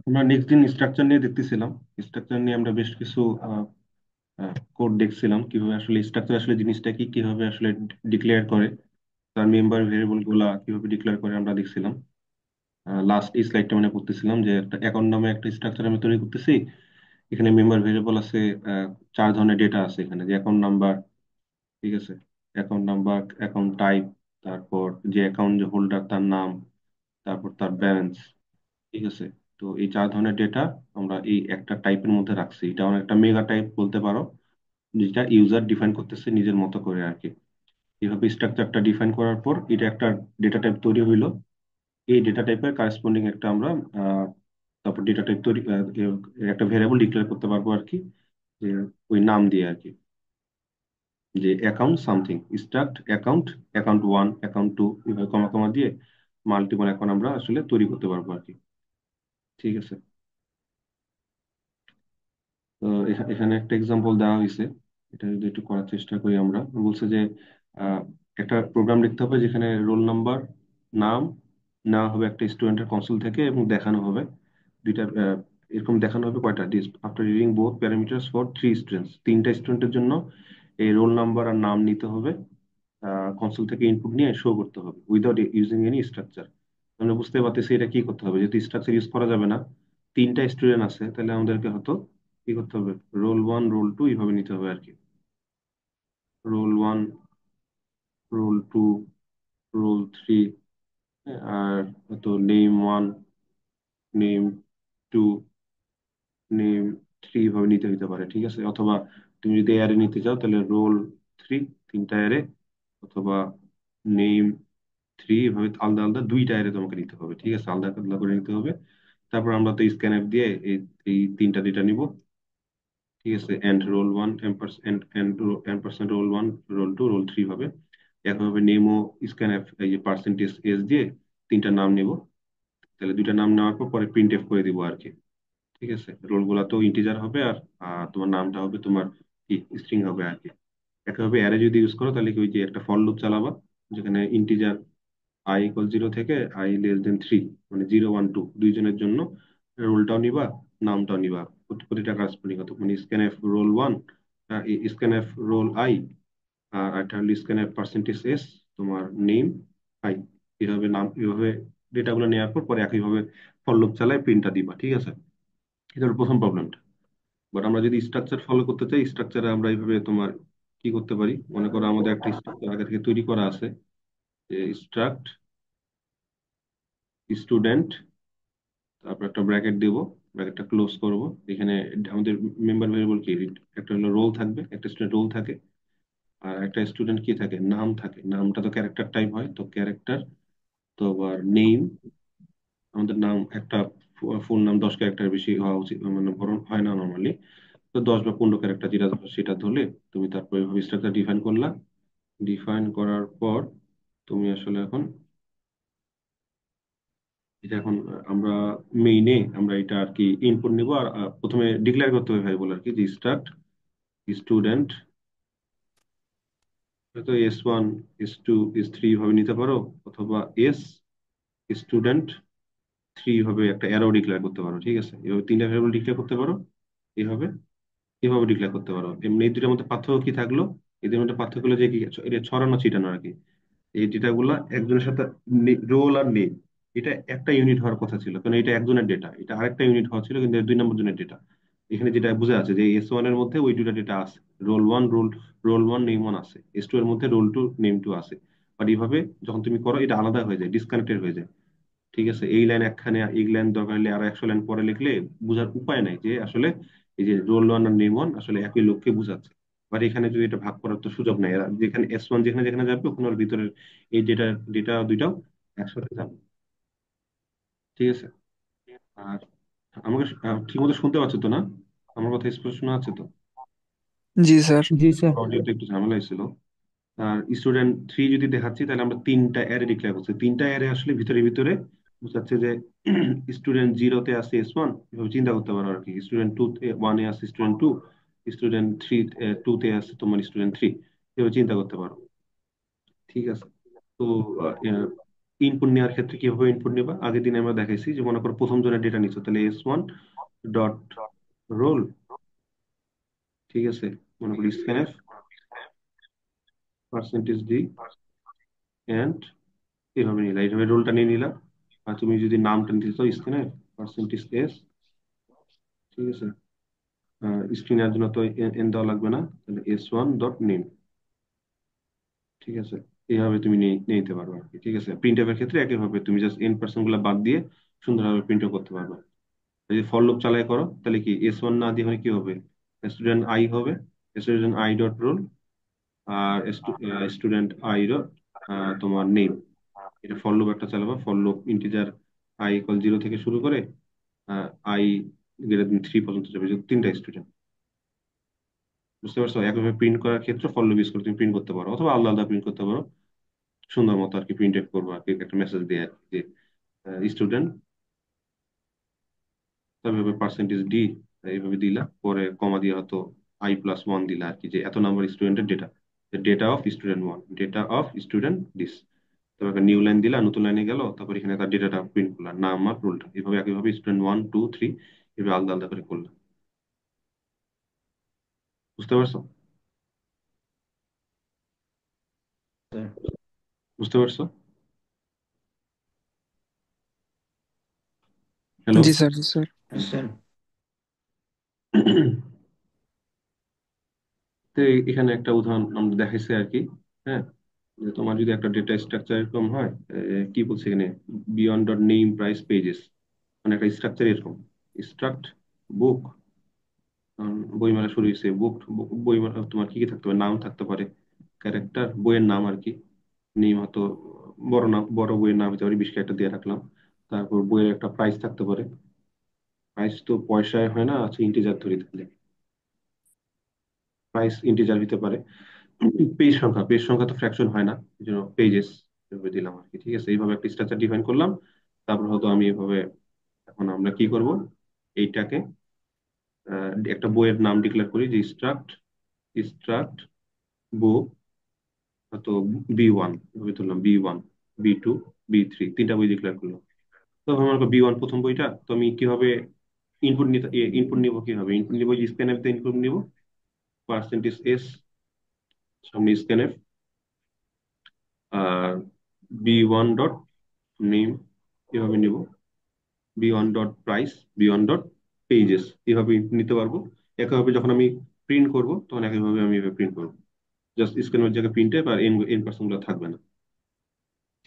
আমরা নেক্সট দিন স্ট্রাকচার নিয়ে দেখতেছিলাম। স্ট্রাকচার নিয়ে আমরা বেশ কিছু কোড দেখছিলাম, কিভাবে আসলে স্ট্রাকচার আসলে জিনিসটা কি, কিভাবে আসলে ডিক্লেয়ার করে, তার মেম্বার ভেরিয়েবল গুলা কিভাবে ডিক্লেয়ার করে আমরা দেখছিলাম। লাস্ট এই স্লাইডটা মানে করতেছিলাম যে একটা অ্যাকাউন্ট নামে একটা স্ট্রাকচার আমি তৈরি করতেছি। এখানে মেম্বার ভেরিয়েবল আছে, আহ, চার ধরনের ডেটা আছে এখানে, যে অ্যাকাউন্ট নাম্বার, ঠিক আছে, অ্যাকাউন্ট নাম্বার, অ্যাকাউন্ট টাইপ, তারপর যে অ্যাকাউন্ট যে হোল্ডার তার নাম, তারপর তার ব্যালেন্স, ঠিক আছে। তো এই চার ধরনের ডেটা আমরা এই একটা টাইপের মধ্যে রাখছি। এটা অনেকটা মেগা টাইপ বলতে পারো, যেটা ইউজার ডিফাইন করতেছে নিজের মতো করে আর কি। এইভাবে স্ট্রাকচারটা ডিফাইন করার পর এটা একটা ডেটা টাইপ তৈরি হইলো। এই ডেটা টাইপের কারেসপন্ডিং একটা আমরা আহ, তারপর ডেটা টাইপ তৈরি একটা ভেরিয়েবল ডিক্লেয়ার করতে পারবো আর কি, যে ওই নাম দিয়ে আর কি, যে account something, struct account, account one, account two, এভাবে কমা কমা দিয়ে মাল্টিপল অ্যাকাউন্ট আমরা আসলে তৈরি করতে পারবো আর কি। ঠিক আছে। তো এখানে একটা এক্সাম্পল দেওয়া হয়েছে, এটা যদি একটু করার চেষ্টা করি। আমরা বলছে যে আহ, একটা প্রোগ্রাম লিখতে হবে যেখানে রোল নাম্বার, নাম নেওয়া হবে একটা স্টুডেন্টের কনসোল থেকে এবং দেখানো হবে দুইটা, এরকম দেখানো হবে কয়টা, after reading both parameters for three students, তিনটা স্টুডেন্টের জন্য এই রোল নাম্বার আর নাম নিতে হবে, কনসোল থেকে ইনপুট নিয়ে শো করতে হবে উইদাউট ইউজিং এনি স্ট্রাকচার। আমরা বুঝতে পারতেছি এটা কি করতে হবে, যেহেতু স্ট্রাকচার ইউজ করা যাবে না, তিনটা স্টুডেন্ট আছে, তাহলে আমাদেরকে হয়তো কি করতে হবে, রোল ওয়ান রোল টু এইভাবে নিতে হবে আর কি। Roll one, roll two, roll three, আর হয়তো name one, name two, name three ভাবে নিতে হইতে পারে, ঠিক আছে। অথবা তুমি যদি অ্যারে নিতে চাও তাহলে রোল থ্রি, তিনটা অ্যারে, অথবা নেম থ্রি, এভাবে আলাদা আলাদা দুইটা অ্যারে তোমাকে নিতে হবে, ঠিক আছে, আলাদা আলাদা করে নিতে হবে। তারপর আমরা তো স্ক্যানএফ দিয়ে এই এই তিনটা ডেটা নিব, ঠিক আছে, and roll one, ampersand roll one, roll two, roll three হবে। একইভাবে নেমও স্ক্যানএফ এই যে পার্সেন্টেজ এস দিয়ে তিনটা নাম নিব। তাহলে দুইটা নাম নেওয়ার পর পরে প্রিন্ট এফ করে দিব আর কি। ঠিক আছে, রোল গুলা তো ইন্টিজার হবে, আর তোমার নামটা হবে তোমার কি, স্ট্রিং হবে আর কি। একইভাবে অ্যারে যদি ইউজ করো তাহলে কি, ওই যে একটা ফর লুপ চালাবা, যেখানে ইন্টিজার আই ইকুয়াল জিরো থেকে আই লেস দেন থ্রি, মানে জিরো ওয়ান টু দুইজনের জন্য রোলটাও নিবা, নামটাও নিবা, প্রতিটা কারেসপন্ডিং হতো, মানে scanf roll one, scanf roll i, আর একটা হলো স্ক্যানএফ পার্সেন্টেজ এস, তোমার নেম আই। এইভাবে নাম, এইভাবে ডেটাগুলো নেওয়ার পর পরে একইভাবে ফর লুপ চালায় প্রিন্টটা দিবা, ঠিক আছে। এটা হলো প্রথম প্রবলেমটা। বাট আমরা যদি স্ট্রাকচার ফলো করতে চাই, স্ট্রাকচারে আমরা এইভাবে তোমার কি করতে পারি, মনে করো আমাদের একটা স্ট্রাকচার আগে থেকে তৈরি করা আছে, যে স্ট্রাক্ট স্টুডেন্ট, তারপর একটা ব্র্যাকেট দেব, ব্র্যাকেটটা ক্লোজ করব। এখানে আমাদের মেম্বার ভেরিয়েবল কি, একটা হলো রোল থাকবে, একটা স্টুডেন্ট রোল থাকে, আর একটা স্টুডেন্ট কি থাকে, নাম থাকে। নামটা তো ক্যারেক্টার টাইপ হয়, তো ক্যারেক্টার। তো আবার নেম, আমাদের নাম একটা ফুল নাম 10 ক্যারেক্টার বেশি হওয়া উচিত, মানে বড় হয় না নর্মালি। তো 10 বা 15 ক্যারেক্টার যেটা ধরো সেটা ধরলে তুমি তারপর স্ট্রাকচার ডিফাইন করলা। ডিফাইন করার পর তুমি আসলে এখন এটা এখন আমরা মেইনে আমরা এটা আর কি ইনপুট নিব, আর প্রথমে ডিক্লেয়ার করতে হবে ভ্যারিয়েবল আর কি, যে স্টার্ট স্টুডেন্ট, হয়তো S1, S2, S3 ভাবে নিতে পারো, অথবা এস স্টুডেন্ট থ্রি ভাবে একটা অ্যারো ডিক্লেয়ার করতে পারো, ঠিক আছে। এভাবে তিনটা ভ্যারিয়েবল ডিক্লেয়ার করতে পারো, এভাবে এভাবে ডিক্লেয়ার করতে পারো। এমনি এই দুটার মধ্যে পার্থক্য কি থাকলো, এদের মধ্যে পার্থক্য হলো যে কি, এটা ছড়ানো ছিটানো আর কি। এই ডেটা গুলা একজনের সাথে, রোল আর নেম, এটা একটা ইউনিট হওয়ার কথা ছিল, কারণ এটা একজনের ডেটা, এটা আরেকটা ইউনিট হওয়া ছিল, কিন্তু এটা দুই নম্বর জনের ডেটা। এখানে যেটা বোঝা আছে যে S1 এর মধ্যে ওই দুটা ডেটা আছে, roll one, roll one name one আছে, S2 এর মধ্যে রোল টু নেম টু আছে। আর এইভাবে যখন তুমি করো এটা আলাদা হয়ে যায়, ডিসকানেক্টেড হয়ে যায়, ঠিক আছে। এই লাইন একখানে, এই লাইন দরকার হলে আরো 100 লাইন পরে লিখলে বোঝার উপায় নাই যে আসলে এই যে রোল ওয়ান আর নেম ওয়ান আসলে একই লোককে বোঝাচ্ছে। আর এখানে যদি এটা ভাগ করার তো সুযোগ নাই, এরা যেখানে S1 যেখানে যেখানে যাবে ওখানে ওর ভিতরের এই ডেটা ডেটা দুইটাও একসাথে যাবে, ঠিক আছে। আর আমাকে ঠিক মতো শুনতে পাচ্ছ তো না? আমার কথা স্পষ্ট শোনা যাচ্ছে তো? জি স্যার। জি স্যার। অডিওতে একটু ঝামেলা হয়েছিল। আর স্টুডেন্ট থ্রি যদি দেখাচ্ছি, তাহলে আমরা তিনটা অ্যারে ডিক্লেয়ার করছি, তিনটা অ্যারে আসলে ভিতরে ভিতরে বুঝাচ্ছে যে স্টুডেন্ট জিরোতে আছে S1, এভাবে চিন্তা করতে পারো আর কি। স্টুডেন্ট টু ওয়ানে আছে student two, student three two তে আছে তোমার স্টুডেন্ট থ্রি, এভাবে চিন্তা করতে পারো, ঠিক আছে। তো ইনপুট নেওয়ার ক্ষেত্রে কিভাবে ইনপুট নেবা আগের দিন আমরা দেখাইছি, যে মনে করো প্রথম জনের ডেটা নিচ্ছ, তাহলে S1 ডট রোল, ঠিক আছে, মনে করি স্ক্যানএফ পার্সেন্টেজ ডি এন্ড এইভাবে নিলা, এইভাবে রোলটা নিয়ে নিলা। আর তুমি যদি নামটা নিতে চাও স্ক্যানএফ পার্সেন্টেজ এস, ঠিক আছে, স্ক্রিন এর জন্য তো এন দেওয়া লাগবে না, তাহলে S1 ডট নেম, ঠিক আছে। এইভাবে তুমি নিয়ে নিতে পারবে আর কি, ঠিক আছে। প্রিন্ট এর ক্ষেত্রে একইভাবে তুমি জাস্ট এন পার্সেন্ট গুলা বাদ দিয়ে সুন্দরভাবে প্রিন্টও করতে পারবে। যদি ফর লুপ চালাই করো তাহলে কি S1 না দিয়ে, মানে কি হবে, স্টুডেন্ট আই হবে, স্টুডেন্ট আই ডট রোল, আর স্টুডেন্ট আই ডট তোমার নেম। এটা ফর লুপ একটা চালাবো, for loop integer I equal 0 থেকে শুরু করে আই গ্রেটার দেন 3 পর্যন্ত যাবে, যদি তিনটা স্টুডেন্ট। বুঝতে পারছো? একইভাবে প্রিন্ট করার ক্ষেত্রে ফর লুপ ইউজ করে তুমি প্রিন্ট করতে পারো, অথবা আলাদা আলাদা প্রিন্ট করতে পারো। সুন্দর মতো আর কি প্রিন্ট করবো আর কি, একটা মেসেজ দিয়ে আর কি, যে স্টুডেন্ট, তারপরে পার্সেন্টেজ ডি, এইভাবে দিলা, পরে কমা দিয়ে হয়তো I+1 দিলা আর কি, যে এত নাম্বার স্টুডেন্টের data, data of student one, data of student this. তারপর একটা নিউ লাইন দিলা, নতুন লাইনে গেল, তারপর এখানে তার ডেটাটা প্রিন্ট করলাম, নাম আর রোলটা, এইভাবে একইভাবে স্টুডেন্ট 1 2 3 এভাবে আলাদা আলাদা করে করলাম। বুঝতে পারছো? বুঝতে পারছো? হ্যালো? জি স্যার, জি স্যার। তো এখানে একটা উদাহরণ আমরা দেখাইছি আর কি। হ্যাঁ, যে তোমার যদি একটা ডেটা স্ট্রাকচার এরকম হয়, কি বলছে এখানে, beyond dot name price pages, মানে একটা স্ট্রাকচার এরকম, স্ট্রাক্ট বুক, বইমেলা শুরু হয়েছে, বুক, বইমেলা তোমার কি কি থাকতে পারে, নাম থাকতে পারে, ক্যারেক্টার, বইয়ের নাম আর কি, নেম হয়তো বড় নাম, বড় বইয়ের নাম হতে পারে, 20 একটা দিয়ে রাখলাম। তারপর বইয়ের একটা প্রাইস থাকতে পারে, প্রাইস তো পয়সায় হয় না, আচ্ছা ইন্টিজার ধরি তাহলে, প্রাইস ইন্টিজার হতে পারে। পেজ সংখ্যা, পেজ সংখ্যা তো ফ্র্যাকশন হয় না, এই জন্য পেজেস দিলাম আর কি, ঠিক আছে। এইভাবে একটা স্ট্রাকচার ডিফাইন করলাম। তারপর হয়তো আমি এভাবে, এখন আমরা কি করব, এইটাকে একটা বইয়ের নাম ডিক্লেয়ার করি, যে স্ট্রাক্ট, স্ট্রাক্ট বুক, হয়তো B1, এভাবে ধরলাম B1, B2, B3, তিনটা বই ডিক্লেয়ার করলাম। তো আমার B1 প্রথম বইটা, তো আমি কিভাবে ইনপুট নিতে, ইনপুট নিব কিভাবে, ইনপুট নিব স্ক্যানএফ দিয়ে ইনপুট নিব, পার্সেন্টেজ এস, সামনে স্ক্যানএফ, আর B1 ডট নেম, এভাবে নিব, B1 dot price, B1 dot pages, এভাবে নিতে পারবো। একইভাবে যখন আমি প্রিন্ট করব তখন একইভাবে আমি এভাবে প্রিন্ট করবো, জাস্ট স্ক্যানের জায়গায় প্রিন্ট টাইপ আর এন এন পার্সেন্ট গুলো থাকবে না,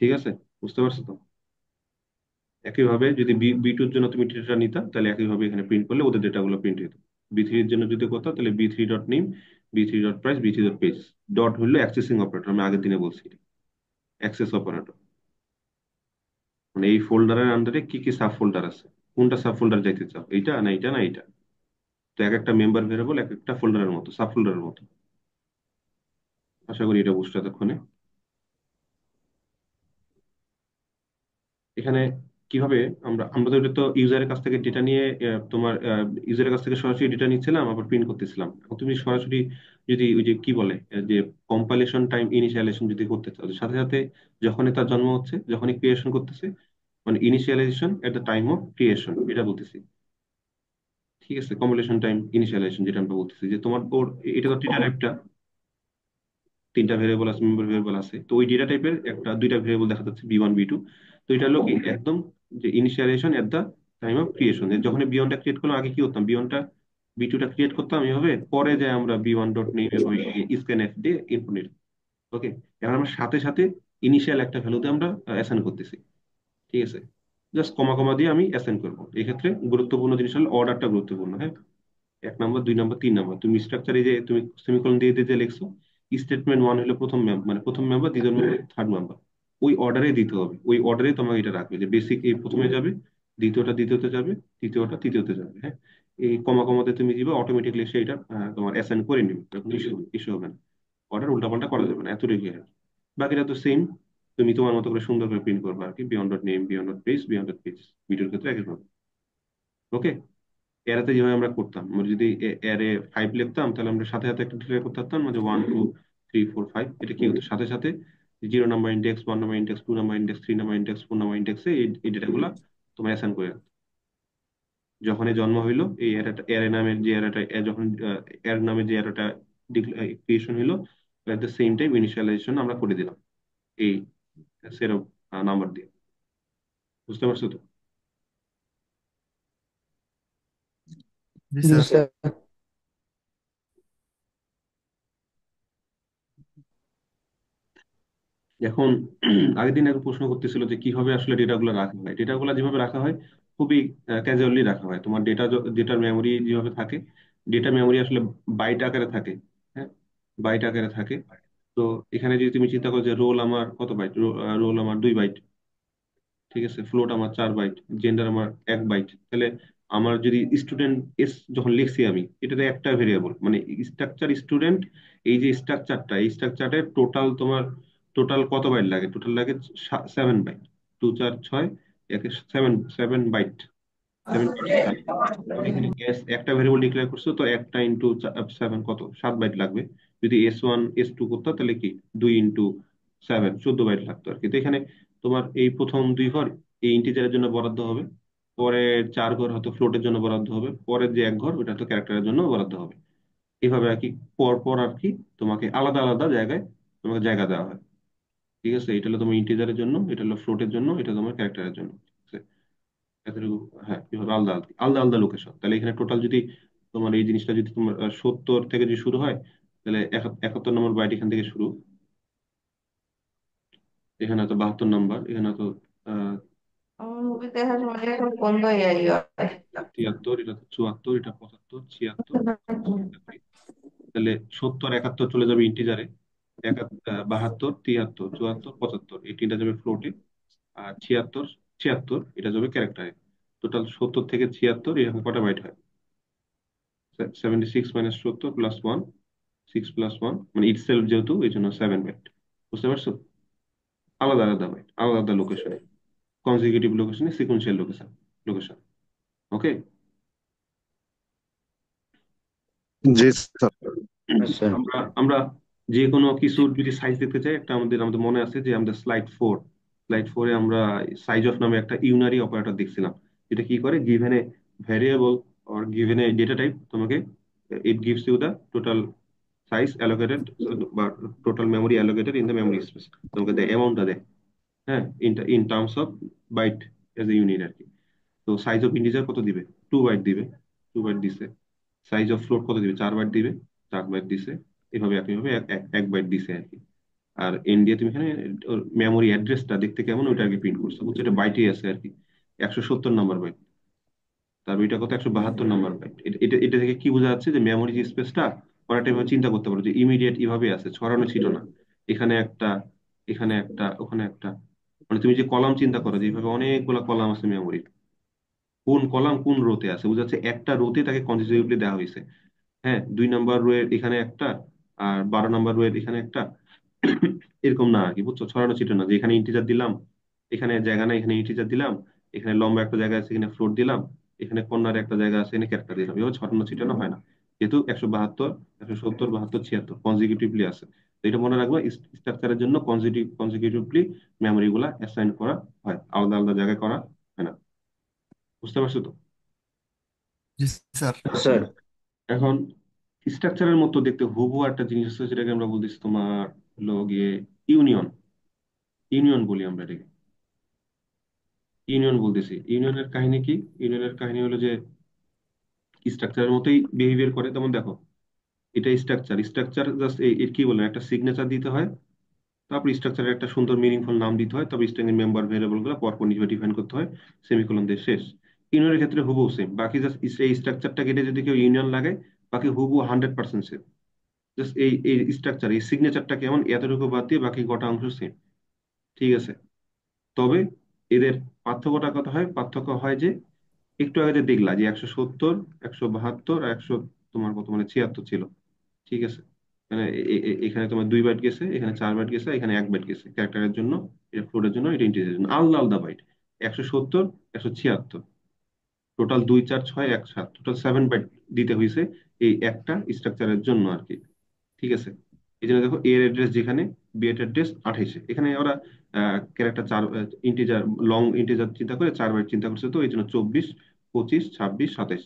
ঠিক আছে। বুঝতে পারছো তো? একইভাবে যদি B2 এর জন্য তুমি ডেটা নিতা, তাহলে একইভাবে এখানে প্রিন্ট করলে ওদের ডেটাগুলো প্রিন্ট হতো। B3 এর জন্য যদি করতে, তাহলে B3 dot name, B3 dot price, B3 dot page. Dot হলো অ্যাক্সেসিং অপারেটর, আমি আগের দিনে বলছি, অ্যাক্সেস অপারেটর, মানে এই ফোল্ডারের আন্ডারে কি কি সাব ফোল্ডার আছে, কোনটা সাব ফোল্ডার যাইতে চাও, এইটা না এইটা না এইটা। তো এক একটা মেম্বার ভেরিয়েবল এক একটা ফোল্ডারের মতো, সাব ফোল্ডারের মতো। আশা করি এটা বুঝছো এতক্ষণে। এখানে কিভাবে আমরা আমরা তো এটা তো ইউজারের কাছ থেকে ডেটা নিয়ে, তোমার ইউজারের কাছ থেকে সরাসরি ডেটা নিচ্ছিলাম, আবার প্রিন্ট করতেছিলাম। এখন তুমি সরাসরি যদি ওই যে কি বলে, যে কম্পাইলেশন টাইম ইনিশিয়ালাইজেশন যদি করতে চাও, যে সাথে সাথে যখনই তার জন্ম হচ্ছে, যখনই ক্রিয়েশন করতেছে, মানে initialisation at the time of creation, এটা বলতেছি, ঠিক আছে। কম্পাইলেশন টাইম ইনিশিয়ালাইজেশন যেটা আমরা বলতেছি, যে তোমার ওর, এটা তো ডেটা টাইপটা, তিনটা ভেরিয়েবল আছে, মেম্বার ভেরিয়েবল আছে, তো ওই ডেটা টাইপের একটা দুইটা ভেরিয়েবল দেখা যাচ্ছে, B1 B2। তো এটা হলো কি একদম, যে initialisation at the time of creation, যখন বিয়নটা ক্রিয়েট করলাম, আগে কি করতাম, বিয়নটা B2টা ক্রিয়েট করতাম এভাবে, পরে যে আমরা B1 ডট নেম ওই স্ক্যান এফ দিয়ে ইনপুট নিলাম। ওকে, এখন আমরা সাথে সাথে ইনিশিয়াল একটা ভ্যালুতে আমরা অ্যাসাইন করতেছি, ঠিক আছে। জাস্ট কমা কমা দিয়ে আমি অ্যাসাইন করবো। এক্ষেত্রে গুরুত্বপূর্ণ জিনিস হলো অর্ডারটা গুরুত্বপূর্ণ, হ্যাঁ। 1 নম্বর, 2 নম্বর, 3 নম্বর, তুমি স্ট্রাকচারে যে তুমি সেমিকোলন দিয়ে দিয়ে যে লিখছো, স্টেটমেন্ট ওয়ান হলো প্রথম মানে প্রথম মেম্বার, দ্বিতীয় মেম্বার, থার্ড মেম্বার, ওই অর্ডারে দিতে হবে, ওই অর্ডারে তোমাকে এটা রাখবে, যে বেসিক এই প্রথমে যাবে, দ্বিতীয়টা দ্বিতীয়তে যাবে, তৃতীয়টা তৃতীয়তে যাবে, হ্যাঁ। এই কমা কমাতে তুমি দিবে, অটোমেটিকলি সে এটা তোমার অ্যাসাইন করে নিবে, তখন ইস্যু ইস্যু হবে না। অর্ডার উল্টাপাল্টা করা যাবে না, এতটুকু আর কি। বাকিটা তো সেম, তুমি তোমার মতো করে সুন্দর করে প্রিন্ট করবে আর কি, beyond dot name, beyond dot page, beyond dot page, ভিডিওর ক্ষেত্রে একই হবে। ওকে, এরাতে যেভাবে আমরা করতাম, আমরা যদি এরে 5 লিখতাম, তাহলে আমরা সাথে সাথে একটা ডিক্লেয়ার করতে পারতাম না, যে 1 2 3 4 5, এটা কি হতো সাথে সাথে zero number index, one number index, two number index, three number index, four number ইন্ডেক্সে এই ডেটাগুলা তোমার অ্যাসাইন করে রাখতে। যখনই জন্ম হইলো এই অ্যারে নামের যে অ্যারেটা যখন অ্যারে নামের যে অ্যারেটা ক্রিয়েশন হইলো, at the same time initialisation আমরা করে দিলাম এই সেট অফ নাম্বার দিয়ে। বুঝতে পারছো তো? জি জি স্যার। স্যার। এখন আগের দিন এক প্রশ্ন করতেছিল যে কিভাবে আসলে ডেটাগুলো রাখা হয়। ডেটাগুলো যেভাবে রাখা হয় খুবই ক্যাজুয়ালি রাখা হয়। তোমার ডেটার মেমোরি যেভাবে থাকে, ডেটা মেমোরি আসলে বাইট আকারে থাকে। হ্যাঁ, বাইট আকারে থাকে। তো এখানে যদি তুমি চিন্তা করো যে রোল আমার কত বাইট, রোল আমার 2 বাইট, ঠিক আছে, ফ্লোট আমার 4 বাইট, জেন্ডার আমার 1 বাইট, তাহলে আমার যদি স্টুডেন্ট এস যখন লিখছি আমি, এটাতে একটা ভেরিয়েবল মানে স্ট্রাকচার স্টুডেন্ট, এই যে স্ট্রাকচারটা, এই স্ট্রাকচারের টোটাল কত বাইট লাগে? টোটাল লাগে 7 বাইট। 2 4 6 একে 7 7 বাইট, 7 বাইট লাগে। তখন এখানে এস একটা ভেরিয়েবল ডিক্লেয়ার করছো, তো একটা ইন্টু 7 কত? 7 বাইট লাগবে। যদি S1 S2 করতো তাহলে কি 2 ইন্টু 7 14 বাইট লাগতো আর কি। তো এখানে তোমার এই প্রথম 2 ঘর এই ইন্টিজারের জন্য বরাদ্দ হবে, পরের 4 ঘর হয়তো ফ্লোটের জন্য বরাদ্দ হবে, পরের যে 1 ঘর ওটা তো ক্যারেক্টারের জন্য বরাদ্দ হবে। এইভাবে আর কি পর পর আর কি তোমাকে আলাদা আলাদা জায়গায় তোমাকে জায়গা দেওয়া হয়। ঠিক আছে, এটা হলো তোমার ইন্টিজারের জন্য, এটা হলো ফ্লোটের জন্য, এটা তোমার ক্যারেক্টারের জন্য। ঠিক আছে? এতটুকু। হ্যাঁ, এভাবে আলাদা আলাদা আলাদা আলাদা লোকেশন। তাহলে এখানে টোটাল যদি তোমার এই জিনিসটা যদি তোমার 70 থেকে যদি শুরু হয়, তাহলে 71 নম্বর বাইট এখান থেকে শুরু, এখানে তো 72 নম্বর, এখানে তো আহ আমার মুভি দেখার সময় এখন বন্ধ হয়ে যায়। 73, এটা তো 74, এটা 75, 76, 77। তাহলে 70 71 চলে যাবে ইন্টিজারে, 72 73 74 75 এই তিনটা যাবে ফ্লোটে, আর 76 76 এটা যাবে ক্যারেক্টারে। টোটাল 70 থেকে 76 এরকম কটা বাইট হয়? 76 - 70 + 1, 6 + 1 মানে ইট সেলফ যেহেতু এই জন্য 7 বাইট। বুঝতে পারছো? আলাদা আলাদা বাইট, আলাদা আলাদা লোকেশনে, কনজিকিউটিভ লোকেশনে, সিকোয়েন্সিয়াল লোকেশন। ওকে। জি স্যার। আচ্ছা। আমরা আমরা যে কোনো কিছুর যদি সাইজ দেখতে চাই, একটা আমাদের আমাদের মনে আছে যে আমাদের স্লাইড 4 এ আমরা সাইজ অফ নামে একটা ইউনারি অপারেটর দেখছিলাম, যেটা কি করে, given a variable or given a data type, তোমাকে it gives you the total size allocated বা total memory allocated in the memory space, তোমাকে দেয়, অ্যামাউন্টটা দেয়। হ্যাঁ, in terms of byte as a unit আর কি। তো সাইজ অফ ইন্টিজার কত দিবে? 2 বাইট দিবে, 2 বাইট দিছে। সাইজ অফ ফ্লোট কত দিবে? 4 বাইট দিবে, 4 বাইট দিছে। এভাবে একইভাবে 1 বাইট দিছে আর কি। আর এন দিয়ে তুমি এখানে মেমোরি অ্যাড্রেসটা দেখতে কেমন ওইটা আগে প্রিন্ট করছো, বুঝছো? এটা বাইটে আছে আর কি, 170 নম্বর বাইট। তারপর এটা কত? 172 নম্বর বাইট। এটা এটা থেকে কি বোঝা যাচ্ছে যে মেমোরি যে স্পেসটা অনেকটা এভাবে চিন্তা করতে পারো যে ইমিডিয়েট এভাবে আছে, ছড়ানো ছিল না। এখানে একটা, এখানে একটা, ওখানে একটা, মানে তুমি যে কলাম চিন্তা করো যে এইভাবে অনেকগুলো কলাম আছে মেমোরি, কোন কলাম কোন রোতে আছে বোঝা যাচ্ছে, একটা রোতে তাকে কনজিকিউটিভলি দেওয়া হয়েছে। হ্যাঁ, 2 নম্বর রোয়ের এখানে একটা, আর 12 নম্বর রোয়ের এখানে একটা, এরকম না আর কি, বুঝছো? ছড়ানো ছিল না যে এখানে ইন্টিজার দিলাম, এখানে জায়গা নাই, এখানে ইন্টিজার দিলাম, এখানে লম্বা একটা জায়গা আছে, এখানে ফ্লোট দিলাম, এখানে কর্নারে একটা জায়গা আছে, এখানে ক্যারেক্টার দিলাম। এভাবে ছড়ানো ছিটানো হয় না, যেহেতু 172 170 72 76 কনজিকিউটিভলি আছে। তো এটা মনে রাখবো, স্ট্রাকচারের জন্য কনজিকিউটিভলি মেমোরি গুলা অ্যাসাইন করা হয়, আলাদা আলাদা জায়গায় করা হয় না। বুঝতে পারছো তো? জি স্যার। স্যার। এখন স্ট্রাকচারের মতো দেখতে হুবহু একটা জিনিস আছে, যেটাকে আমরা বলতেছি তোমার হলো গিয়ে ইউনিয়ন। ইউনিয়ন বলি আমরা এটাকে, ইউনিয়ন বলতেছি। ইউনিয়নের কাহিনী কি? ইউনিয়নের কাহিনী হলো যে স্ট্রাকচারের মতোই বিহেভিয়ার করে। যেমন দেখো, এটা স্ট্রাকচার জাস্ট এর কি বলে একটা সিগনেচার দিতে হয়, তারপর স্ট্রাকচারের একটা সুন্দর মিনিংফুল নাম দিতে হয়, তারপর স্ট্রিং এর মেম্বার ভেরিয়েবল গুলো পরপর নিজে ডিফাইন করতে হয়, সেমিকোলন দিয়ে শেষ। ইউনিয়নের ক্ষেত্রে হুবহু সেম, বাকি জাস্ট এই স্ট্রাকচারটা কেটে যদি কেউ ইউনিয়ন লাগায়, বাকি হুবহু 100% সেম। জাস্ট এই এই স্ট্রাকচার, এই সিগনেচারটা কেমন এতটুকু বাদ দিয়ে বাকি গোটা অংশ সেম। ঠিক আছে? তবে এদের পার্থক্যটা কত হয়? পার্থক্য হয় যে একটু আগে যে দেখলা যে 170 172 আর 100 তোমার কত মানে 76 ছিল। ঠিক আছে, মানে এখানে তোমার 2 বাইট গেছে, এখানে 4 বাইট গেছে, এখানে 1 বাইট গেছে ক্যারেক্টারের জন্য, এটা ফ্লোটের জন্য, এটা ইন্টিজারের জন্য, আলাদা আলাদা বাইট। 170 176, টোটাল 2 4 6 1 7, টোটাল 7 বাইট দিতে হয়েছে এই একটা স্ট্রাকচারের জন্য আর কি। ঠিক আছে, এই জন্য দেখো এর অ্যাড্রেস যেখানে, বি এর অ্যাড্রেস 28-এ। এখানে ওরা ক্যারেক্টার চার ইন্টিজার, লং ইন্টিজার চিন্তা করে 4 বাইট চিন্তা করছে, তো এই জন্য 24, 25, 26, 27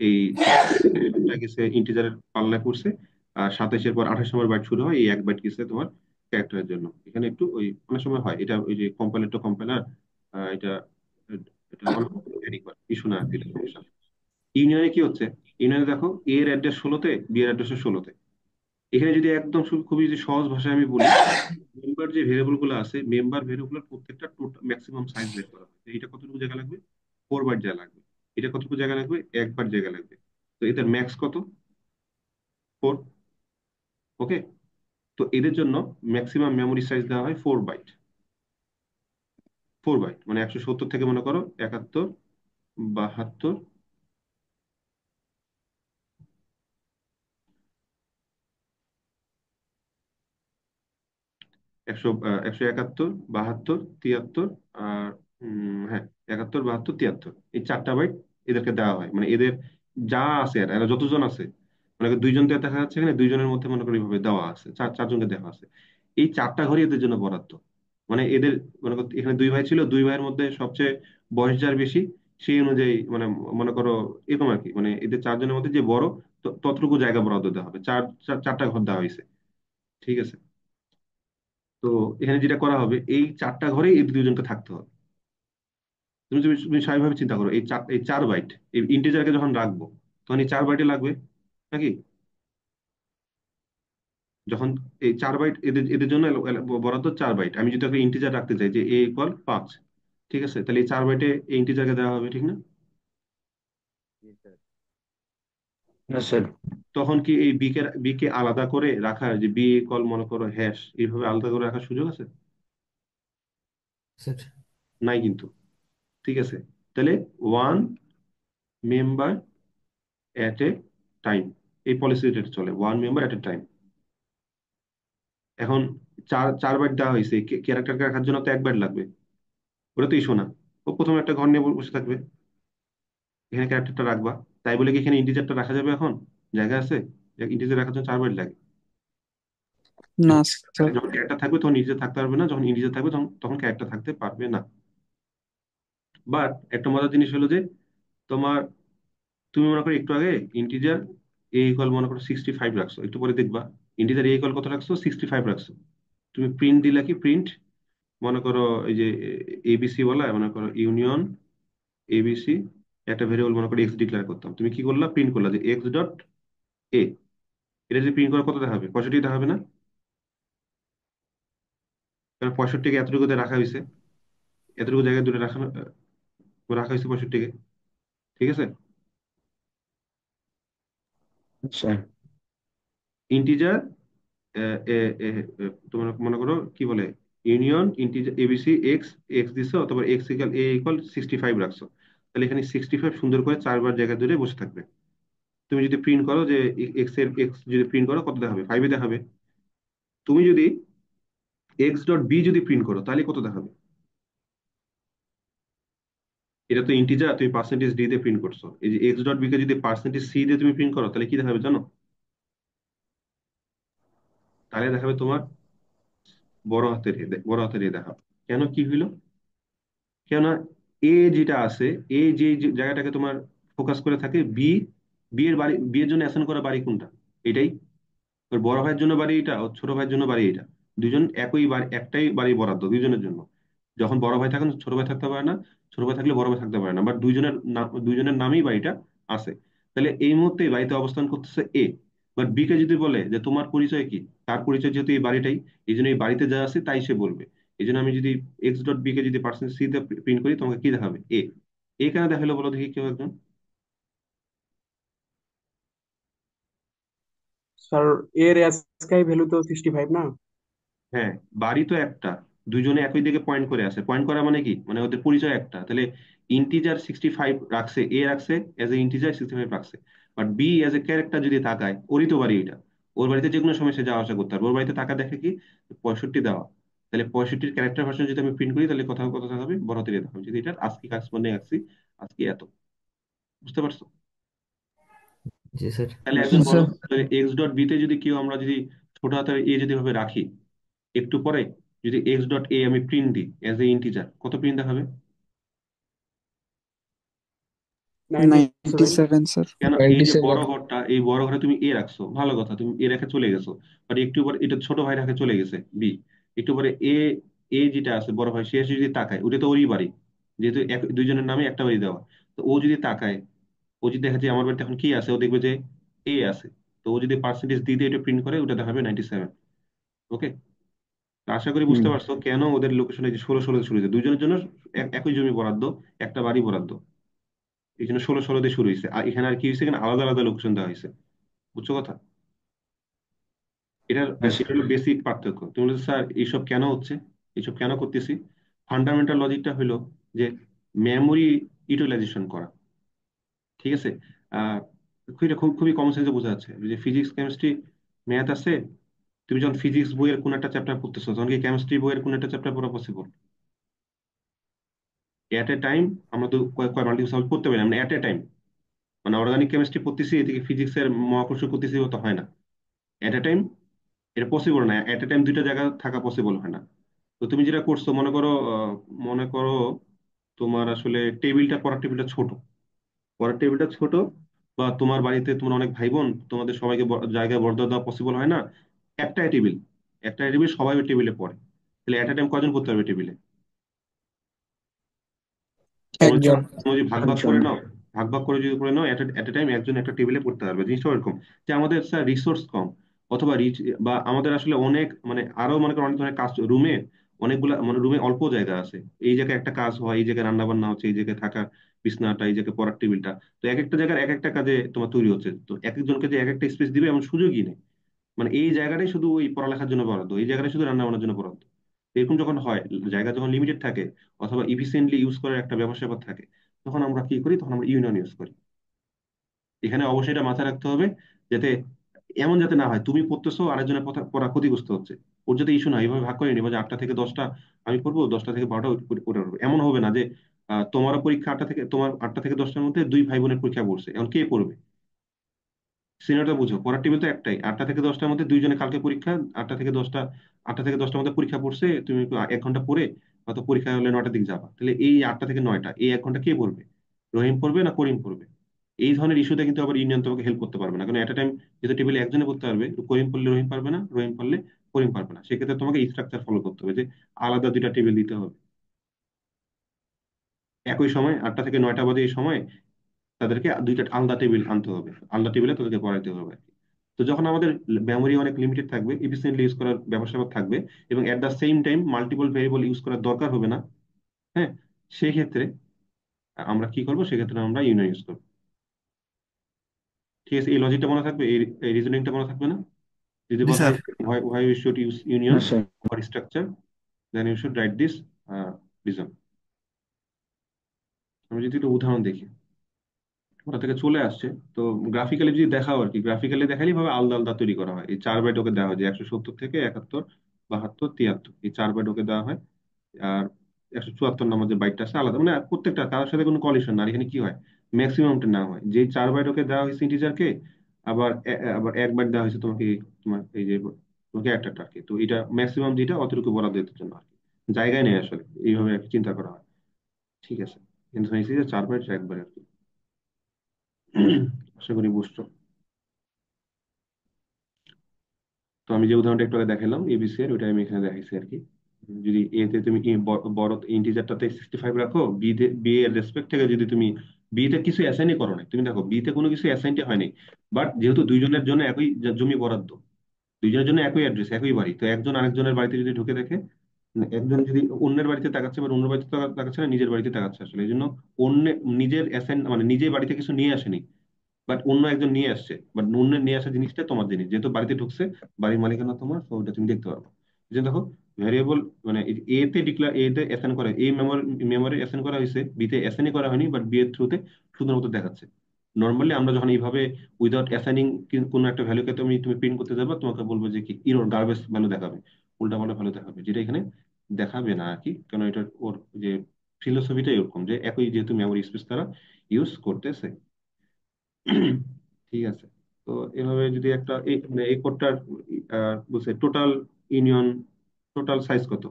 এই চারটা গেছে ইন্টিজারের পাল্লায় পড়ছে। আর 27-এর পর 28 নম্বর বাইট শুরু হয়, এই 1 বাইট গেছে তোমার ক্যারেক্টারের জন্য। এখানে একটু ওই অনেক সময় হয় এটা, ওই যে কম্পাইলার টু কম্পাইলার এটা এটা অনেক ইস্যু না আর কি, এটা সমস্যা। ইউনিয়নে কি হচ্ছে, ইউনিয়নে দেখো এ এর অ্যাড্রেস 16-তে, বি এর অ্যাড্রেস 16-তে। এখানে যদি একদম খুবই যদি সহজ ভাষায় আমি বলি, মেম্বার যে ভেরিয়েবল গুলো আছে, মেম্বার ভেরিয়েবলের প্রত্যেকটা টোটাল ম্যাক্সিমাম সাইজ বের করা হয়। তো এটা কতটুকু জায়গা লাগবে? 4 বাইট জায়গা লাগবে। এটা কতটুকু জায়গা লাগবে? 1 বাইট জায়গা লাগবে। তো এটার ম্যাক্স কত? 4। ওকে। তো এদের জন্য ম্যাক্সিমাম মেমোরি সাইজ দেওয়া হয় 4 বাইট। 4 বাইট মানে 170 থেকে মনে করো 71, 72, 171, 72, 73 আর হ্যাঁ 71, 72, 73, এই 4টা বাইট এদেরকে দেওয়া হয়। মানে এদের যা আছে, আর এরা যতজন আছে, মানে দুইজন তো দেখা যাচ্ছে এখানে, দুইজনের মধ্যে মনে করি এইভাবে দেওয়া আছে, চারজনকে দেওয়া আছে। এই 4টা ঘরই এদের জন্য বরাদ্দ। মানে এদের, মনে করো এখানে 2 ভাই ছিল, 2 ভাইয়ের মধ্যে সবচেয়ে বয়স যার বেশি সেই অনুযায়ী, মানে মনে করো এরকম আর কি, মানে এদের 4জনের মধ্যে যে বড়, ততটুকু জায়গা বরাদ্দ দেওয়া হবে। 4টা ঘর দেওয়া হয়েছে। ঠিক আছে। তো এখানে যেটা করা হবে, এই 4টা ঘরেই এই দুজনকে থাকতে হবে। তুমি তুমি তুমি স্বাভাবিকভাবে চিন্তা করো, এই 4 বাইট, এই ইন্টিজারকে যখন রাখবো, তখন এই 4 বাইটে লাগবে নাকি? যখন এই 4 বাইট এদের এদের জন্য বরাদ্দ 4 বাইট, আমি যদি একটা ইন্টিজার রাখতে চাই যে a = 5, ঠিক আছে, তাহলে এই 4 বাইটে এই ইন্টিজারকে দেওয়া হবে, ঠিক না? না স্যার। তখন কি এই বি কে আলাদা করে রাখার, যে বি মনে করো হ্যাশ, এইভাবে আলাদা করে রাখার সুযোগ আছে? স্যার। নাই কিন্তু। ঠিক আছে। তাহলে ওয়ান মেম্বার এট এ টাইম, এই পলিসিটা চলে, 1 মেম্বার এট এ টাইম। এখন 4 বাইট দেওয়া হয়েছে, ক্যারেক্টারকে রাখার জন্য তো 1 বাইট লাগবে। ওটা তো ইস্যু না। ও প্রথমে একটা ঘর নিয়ে বসে থাকবে, এখানে ক্যারেক্টারটা রাখবা। তাই বলে কি এখানে ইন্টিজারটা রাখা যাবে এখন? জায়গা আছে? ইন্টিজার রাখার জন্য 4 বাইট লাগে। না যখন স্যার। যখন ক্যারেক্টার থাকবে তখন ইন্টিজার থাকতে পারবে না, যখন ইন্টিজার থাকবে তখন তখন ক্যারেক্টার থাকতে পারবে না। বাট একটা মজার জিনিস হলো যে, তোমার, তুমি মনে করো একটু আগে ইন্টিজার মনে করো 65 রাখছো, একটু পরে দেখবা ইন্টিজার কত রাখছো, 65 রাখছো। তুমি প্রিন্ট দিলা কি, প্রিন্ট মনে করো এই যে এবিসি বলা, মনে করো ইউনিয়ন এবিসি, একটা ভেরিয়েবল মনে করো এক্স ডিক্লেয়ার করতাম, তুমি কি করলা, প্রিন্ট করলা যে x.a। এটা যদি প্রিন্ট করে কত দেখাবে? 65 দেখাবে না? কারণ 65-কে এতটুকুতে রাখা হয়েছে, এতটুকু জায়গায় দূরে রাখা রাখা হয়েছে 65-কে। ঠিক আছে। আচ্ছা। ইন্টিজার, তোমার মনে করো কি বলে, union integer ABC x, x দিছো, অথবা এক্স ইকুয়াল 65 রাখছো। তাহলে এখানে 65 সুন্দর করে 4 বার জায়গা দূরে বসে থাকবে। তুমি যদি প্রিন্ট করো যে এক্স যদি প্রিন্ট করো কত দেখাবে? 5 দেখাবে। তুমি যদি x.b যদি প্রিন্ট করো তাহলে কত দেখাবে? এটা তো ইন্টিজার, তুমি পার্সেন্টেজ ডি তে প্রিন্ট করছো। এই যে x.b কে যদি পার্সেন্টেজ সি দিয়ে তুমি প্রিন্ট করো তাহলে কি দেখাবে জানো? তাহলে দেখাবে তোমার বড় হাতের এ দেখাবে। কেন, কি হইলো? কেননা এ যেটা আছে, যে জায়গাটাকে তোমার ফোকাস করে থাকে, বি এর জন্য অ্যাসাইন করা বাড়ি কোনটা? এটাই। ওর বড় ভাইয়ের জন্য বাড়ি এটা, ওর ছোট ভাইয়ের জন্য বাড়ি এটা। দুজন একই বাড়ি, একটাই বাড়ি বরাদ্দ দুইজনের জন্য। যখন বড় ভাই থাকেন ছোট ভাই থাকতে পারে না, ছোট ভাই থাকলে বড় ভাই থাকতে পারে না, বাট দুইজনের নামেই বাড়িটা আছে। তাহলে এই মুহূর্তে এই বাড়িতে অবস্থান করতেছে এ। বাট বি কে যদি বলে যে তোমার পরিচয় কি, তার পরিচয় যেহেতু এই বাড়িটাই, এই জন্য এই বাড়িতে যা আছে তাই সে বলবে। এই জন্য আমি যদি x.b কে যদি পার্সেন্ট সি তে প্রিন্ট করি, তোমাকে কি দেখাবে? এ। এ কেন দেখালো বলো দেখি কেউ একজন? স্যার, এর এসকাই ভ্যালু তো 65 না? হ্যাঁ, বাড়ি তো একটা, দুইজনে একই দিকে পয়েন্ট করে আছে। পয়েন্ট করা মানে কি, মানে ওদের পরিচয় একটা। তাহলে ইন্টিজার 65 রাখছে, এ রাখছে এজ এ ইন্টিজার 65 রাখছে। But B as a character যদি তাকায়, ওরই তো বাড়ি এটা, ওর বাড়িতে যে কোনো সময় সে যাওয়া আসা করতে পারবে। ওর বাড়িতে টাকা দেখে কি 65 দেওয়া। তাহলে 65-র ক্যারেক্টার ভার্সন যদি আমি প্রিন্ট করি তাহলে কোথাও কোথাও হবে বড় হাতের দেখা হবে, যদি এটা আজকে কাজ মানে আসছি আজকে এত। বুঝতে পারছো? জি স্যার। তাহলে জি একজন বলো, স্যার। এক্স ডট বি তে যদি কেউ আমরা যদি ছোট হাতের এ যদি ভাবে রাখি, একটু পরে যদি এক্স ডট এ আমি প্রিন্ট দিই এজ এ ইন্টিজার, কত প্রিন্ট দেখাবে? 97। 97 স্যার। কেন? এই যে 97। বড় ঘরটা, এই বড় ঘরে তুমি এ রাখছো, ভালো কথা, তুমি এ রেখে চলে গেছো। বাট একটু পরে এটা ছোট ভাই রেখে চলে গেছে বি, একটু পরে এ, এ যেটা আছে বড় ভাই, সে এসে যদি তাকায়, ওটা তো ওরই বাড়ি, যেহেতু দুইজনের নামে একটা বাড়ি দেওয়া। তো ও যদি তাকায়, ও যদি দেখে যে আমার বাড়িতে এখন কি আছে, ও দেখবে যে এ আছে। তো ও যদি পার্সেন্টেজ দিয়ে দিয়ে এটা প্রিন্ট করে, ওটা দেখাবে 97। ওকে? আশা করি হুম। বুঝতে পারছো কেন ওদের লোকেশনে যে 16-16 শুরু হয়েছে। দুইজনের জন্য একই জমি বরাদ্দ, একটা বাড়ি বরাদ্দ, এই জন্য 16-16 দিয়ে শুরু হয়েছে। আর এখানে আর কি হয়েছে, এখানে আলাদা আলাদা লোকেশন দেওয়া হয়েছে। বুঝছো কথা? এটার আচ্ছা। এটা হলো বেসিক পার্থক্য। তুমি বলছো স্যার এইসব কেন হচ্ছে, এইসব কেন করতেছি? ফান্ডামেন্টাল লজিকটা হলো যে মেমোরি ইউটিলাইজেশন করা। ঠিক আছে? আহ খুবই কমন সেন্সে বোঝা যাচ্ছে যে ফিজিক্স কেমিস্ট্রি ম্যাথ আছে, তুমি যখন ফিজিক্স বইয়ের কোন একটা চ্যাপ্টার পড়তেছো, তখন কি কেমিস্ট্রি বইয়ের কোন একটা চ্যাপ্টার পড়া পসিবল? এট এ টাইম আমরা তো কয় মাল্টিপল সলভ করতে পারি না, এট এ টাইম। মানে অর্গানিক কেমিস্ট্রি পড়তেছি, এদিকে ফিজিক্সের মহাকর্ষ করতেছি, তো হয় না এট এ টাইম। এটা পসিবল না, এট এ টাইম দুইটা জায়গা থাকা পসিবল হয় না। তো তুমি যেটা করছো, মনে করো তোমার আসলে টেবিলটা, পড়ার টেবিলটা ছোট, পড়ার টেবিলটা ছোট, বা তোমার বাড়িতে তোমার অনেক ভাই বোন, তোমাদের সবাইকে জায়গায় বরাদ্দ দেওয়া পসিবল হয় না। একটাই টেবিল, একটাই টেবিল, সবাই ওই টেবিলে পড়ে। তাহলে এট এ টাইম কজন পড়তে পারবে টেবিলে? তোমরা যদি একজন। তোমরা যদি ভাগ ভাগ একজন। করে নাও, ভাগ ভাগ করে যদি করে নাও, এট এ টাইম একজন একটা টেবিলে পড়তে পারবে। জিনিসটা এরকম যে আমাদের স্যার রিসোর্স কম, অথবা রিচ, বা আমাদের আসলে অনেক মানে আরো মনে করো অনেক ধরনের কাজ রুমে, অনেকগুলা মানে রুমে অল্প জায়গা আছে, এই জায়গায় একটা কাজ হয়, এই জায়গায় রান্না বান্না হচ্ছে, এই জায়গায় থাকা বিছনাটা, এই জায়গায় পড়ার টেবিলটা। তো এক একটা জায়গার এক একটা কাজে তোমার তৈরি হচ্ছে, তো এক একজনকে যে এক একটা স্পেস দিবে এমন সুযোগই নেই। মানে এই জায়গাটাই শুধু ওই পড়ালেখার জন্য বরাদ্দ, এই জায়গাটাই শুধু রান্না বান্নার জন্য বরাদ্দ। এরকম যখন হয়, জায়গা যখন লিমিটেড থাকে, অথবা ইফিসিয়েন্টলি ইউজ করার একটা ব্যবস্থা থাকে, তখন আমরা কি করি, তখন আমরা ইউনিয়ন ইউজ করি। এখানে অবশ্যই এটা মাথায় রাখতে হবে, যাতে এমন যাতে না হয় তুমি পড়তেছো, আরেকজনের পড়া ক্ষতিগ্রস্ত হচ্ছে। ওর যাতে ইস্যু না হয়, এইভাবে ভাগ করে নিবা যে 8টা থেকে 10টা আমি পড়বো, 10টা থেকে 12টা ওটা পড়বে। এমন হবে না যে তোমারও পরীক্ষা 8টা থেকে 10টার মধ্যে দুই ভাই বোনের পরীক্ষা পড়ছে, এখন কে পড়বে? সিনিয়রটা বুঝো, পড়ার টেবিল তো একটাই, 8টা থেকে 10টার মধ্যে দুইজনে কালকে পরীক্ষা, 8টা থেকে 10টা, 8টা থেকে 10টার মধ্যে পরীক্ষা পড়ছে, তুমি একটু 1 ঘন্টা পড়ে, হয়তো পরীক্ষা হলে 9টার দিকে যাবা, তাহলে এই 8টা থেকে 9টা এই 1 ঘন্টা কে পড়বে? রহিম পড়বে না করিম পড়বে? এই ধরনের ইস্যুতে কিন্তু আবার ইউনিয়ন তোমাকে হেল্প করতে পারবে না, কারণ এট টাইম যেহেতু টেবিলে একজনে পড়তে পারবে, করিম পড়লে রহিম পারবে না, রহিম পড়লে করিম পারবে না, সেক্ষেত্রে তোমাকে স্ট্রাকচার ফলো করতে হবে যে আলাদা দুইটা টেবিল দিতে হবে। একই সময় 8টা থেকে 9টা বাজে এই সময় তাদেরকে দুইটা আলাদা টেবিল আনতে হবে, আলাদা টেবিলে তাদেরকে পড়াইতে হবে। তো যখন আমাদের মেমোরি অনেক লিমিটেড থাকবে, এফিসিয়েন্টলি ইউজ করার ব্যবস্থা থাকবে, এবং এট the same time multiple variable use করার দরকার হবে না, হ্যাঁ, সেই ক্ষেত্রে আমরা কি করবো, সেক্ষেত্রে আমরা ইউনিয়ন ইউজ করবো। ঠিক আছে? এই লজিকটা মনে থাকবে, এই রিজনিংটা মনে থাকবে না? যদি জি বলা স্যার। হয় why we should use union হ্যাঁ sir. or structure, then you should write this reason. আমি যদি একটা উদাহরণ দেখি, ওটা থেকে চলে আসছে। তো গ্রাফিক্যালি যদি দেখাও আর কি, গ্রাফিক্যালি দেখালি ভাবে আলাদা আলাদা তৈরি করা হয়। এই 4 বাইট ওকে দেওয়া হয় যে 170 থেকে 71, 72, 73, এই 4 বাইট ওকে দেওয়া হয়। আর 174 নম্বর যে বাইটটা আছে আলাদা, মানে প্রত্যেকটা কারোর সাথে কোনো কলিশন না। আর এখানে কি হয়, ম্যাক্সিমামটা না হয়, যে 4 বাইট ওকে দেওয়া হয়েছে ইন্টিজারকে, আবার 1 বাইট দেওয়া হয়েছে তোমাকে, তোমার এই যে তোমাকে একটা আর কি। তো এটা ম্যাক্সিমাম যেটা অতটুকু বরাদ্দ দিতে জন্য আর কি, জায়গায় নেই আসলে, এইভাবে আর কি চিন্তা করা হয়। ঠিক আছে? কিন্তু হয়েছে যে 4 বাইট 1 বাইট আর কি। আশা করি বুঝছো। তো আমি যে উদাহরণটা একটু আগে দেখালাম এবিসি এর, ওইটা আমি এখানে দেখাইছি আর কি। যদি এ তে তুমি বড় ইন্টিজারটাতে 65 রাখো, বি এর রেসপেক্ট থেকে যদি তুমি বি তে কিছু অ্যাসাইনই করো না, তুমি দেখো বি তে কোনো কিছু অ্যাসাইনটি হয়নি, বাট যেহেতু দুইজনের জন্য একই জমি বরাদ্দ, দুইজনের জন্য একই অ্যাড্রেস, একই বাড়ি, তো একজন আরেকজনের বাড়িতে যদি ঢুকে দেখে, মানে একজন যদি অন্যের বাড়িতে তাকাচ্ছে, বা অন্য বাড়িতে তাকাচ্ছে না, নিজের বাড়িতে তাকাচ্ছে আসলে, এই জন্য অন্য নিজের অ্যাসাইন মানে নিজের বাড়িতে কিছু নিয়ে আসেনি, বাট অন্য একজন নিয়ে আসছে, বাট অন্য নিয়ে আসা জিনিসটা তোমার জিনিস, যেহেতু বাড়িতে ঢুকছে, বাড়ির মালিকানা তোমার, তো ওটা তুমি দেখতে পারবে। এই যে দেখো, ভ্যারিয়েবল মানে এ তে ডিক্লেয়ার, এ তে অ্যাসাইন করা, এই মেমোরি অ্যাসাইন করা হয়েছে, বি তে অ্যাসাইনই করা হয়নি, বাট বি এর থ্রুতে সুন্দর মতো দেখাচ্ছে। নর্মালি আমরা যখন এইভাবে উইদাউট অ্যাসাইনিং কোনো একটা ভ্যালুকে তুমি তুমি প্রিন্ট করতে যাবে, তোমাকে বলবো যে কি ইরর, গার্বেজ ভ্যালু দেখাবে, উল্টা পাল্টা ভ্যালু দেখাবে, যেটা এখানে দেখাবে না আর কি, কারণ এটা ওর যে ফিলোসফিটা এরকম যে একই যেহেতু মেমোরি স্পেস তারা ইউজ করতেছে। ঠিক আছে? তো এভাবে যদি একটা এই কোডটার বলছে টোটাল ইউনিয়ন টোটাল সাইজ কত?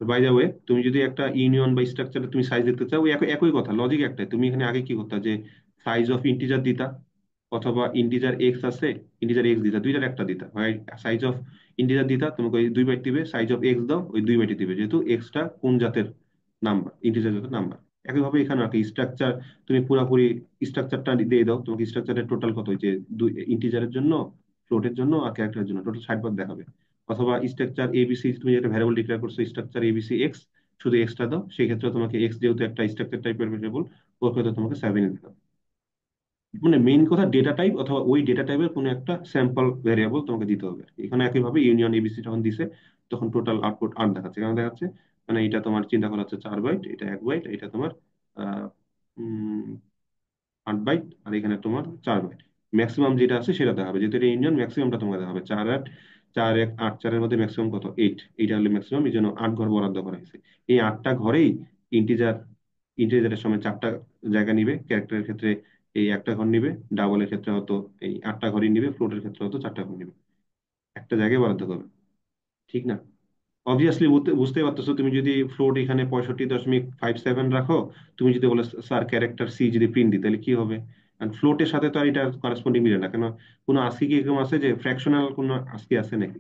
বাই দ্য ওয়ে, তুমি যদি একটা ইউনিয়ন বা স্ট্রাকচারে তুমি সাইজ দেখতে চাও, ওই একই কথা, লজিক একটাই। তুমি এখানে আগে কি করতে, যে সাইজ অফ ইন্টিজার দিতা, অথবা ইন্টিজার এক্স আছে, ইন্টিজার এক্স দিতা, দুইটার একটা দিতা, হয় সাইজ অফ ইন্টিজার দিতা, তোমাকে ওই 2 বাইট দিবে, সাইজ অফ এক্স দাও, ওই 2 বাইটই দিবে, যেহেতু এক্সটা কোন জাতের নাম্বার, ইন্টিজার জাতের নাম্বার। একইভাবে এখানে আর কি স্ট্রাকচার, তুমি পুরাপুরি স্ট্রাকচারটা দিয়ে দাও, তোমাকে স্ট্রাকচারের টোটাল কত, ওই যে ইন্টিজারের জন্য, ফ্লোটের জন্য আর ক্যারেক্টারের জন্য টোটাল 60 বার দেখাবে। অথবা স্ট্রাকচার এবিসি, তুমি একটা ভ্যারিয়েবল ডিক্লেয়ার করছো স্ট্রাকচার এবিসি এক্স, শুধু এক্সটা দাও, সেই ক্ষেত্রে তোমাকে এক্স যেহেতু একটা স্ট্রাকচার টাইপের ভ্যারিয়েবল, ওর ক্ষেত্রে তোমাকে 7 দিতে হবে। মানে মেইন কথা ডেটা টাইপ অথবা ওই ডেটা টাইপের কোনো একটা স্যাম্পল ভ্যারিয়েবল তোমাকে দিতে হবে। এখানে একইভাবে ইউনিয়ন এবিসি যখন দিছে, তখন টোটাল আউটপুট 8 দেখাচ্ছে, কেন দেখাচ্ছে, মানে এটা তোমার চিন্তা করা হচ্ছে 4 বাইট, এটা 1 বাইট, এটা তোমার আহ 8 বাইট, আর এখানে তোমার 4 বাইট। ম্যাক্সিমাম যেটা আছে সেটা দেখাবে, যেহেতু এটা ইউনিয়ন, ম্যাক্সিমামটা তোমাকে দেখাবে 4 8, 4 1 8 4 এর মধ্যে ম্যাক্সিমাম কত, 8, এইটা হলে ম্যাক্সিমাম, এই জন্য 8 ঘর বরাদ্দ করা হয়েছে। এই 8টা ঘরেই ইন্টিজার, ইন্টিজারের সময় 4টা জায়গা নিবে, ক্যারেক্টারের ক্ষেত্রে এই একটা ঘর নিবে, ডাবলের ক্ষেত্রে হয়তো এই 8টা ঘরই নিবে, ফ্লোটের ক্ষেত্রে হয়তো 4টা ঘর নিবে, একটা জায়গায় বরাদ্দ করবে, ঠিক না? অবভিয়াসলি বুঝতেই পারতেছো, তুমি যদি ফ্লোট এখানে 65.57 রাখো, তুমি যদি বলো স্যার ক্যারেক্টার সি যদি প্রিন্ট দিই, তাহলে কি হবে? কারণ ফ্লোটের সাথে তো আর এটা করেসপন্ডিং মিলে না, কেন কোনো আস্কি কি এরকম আছে যে ফ্র্যাকশনাল কোনো আস্কি আছে নাকি?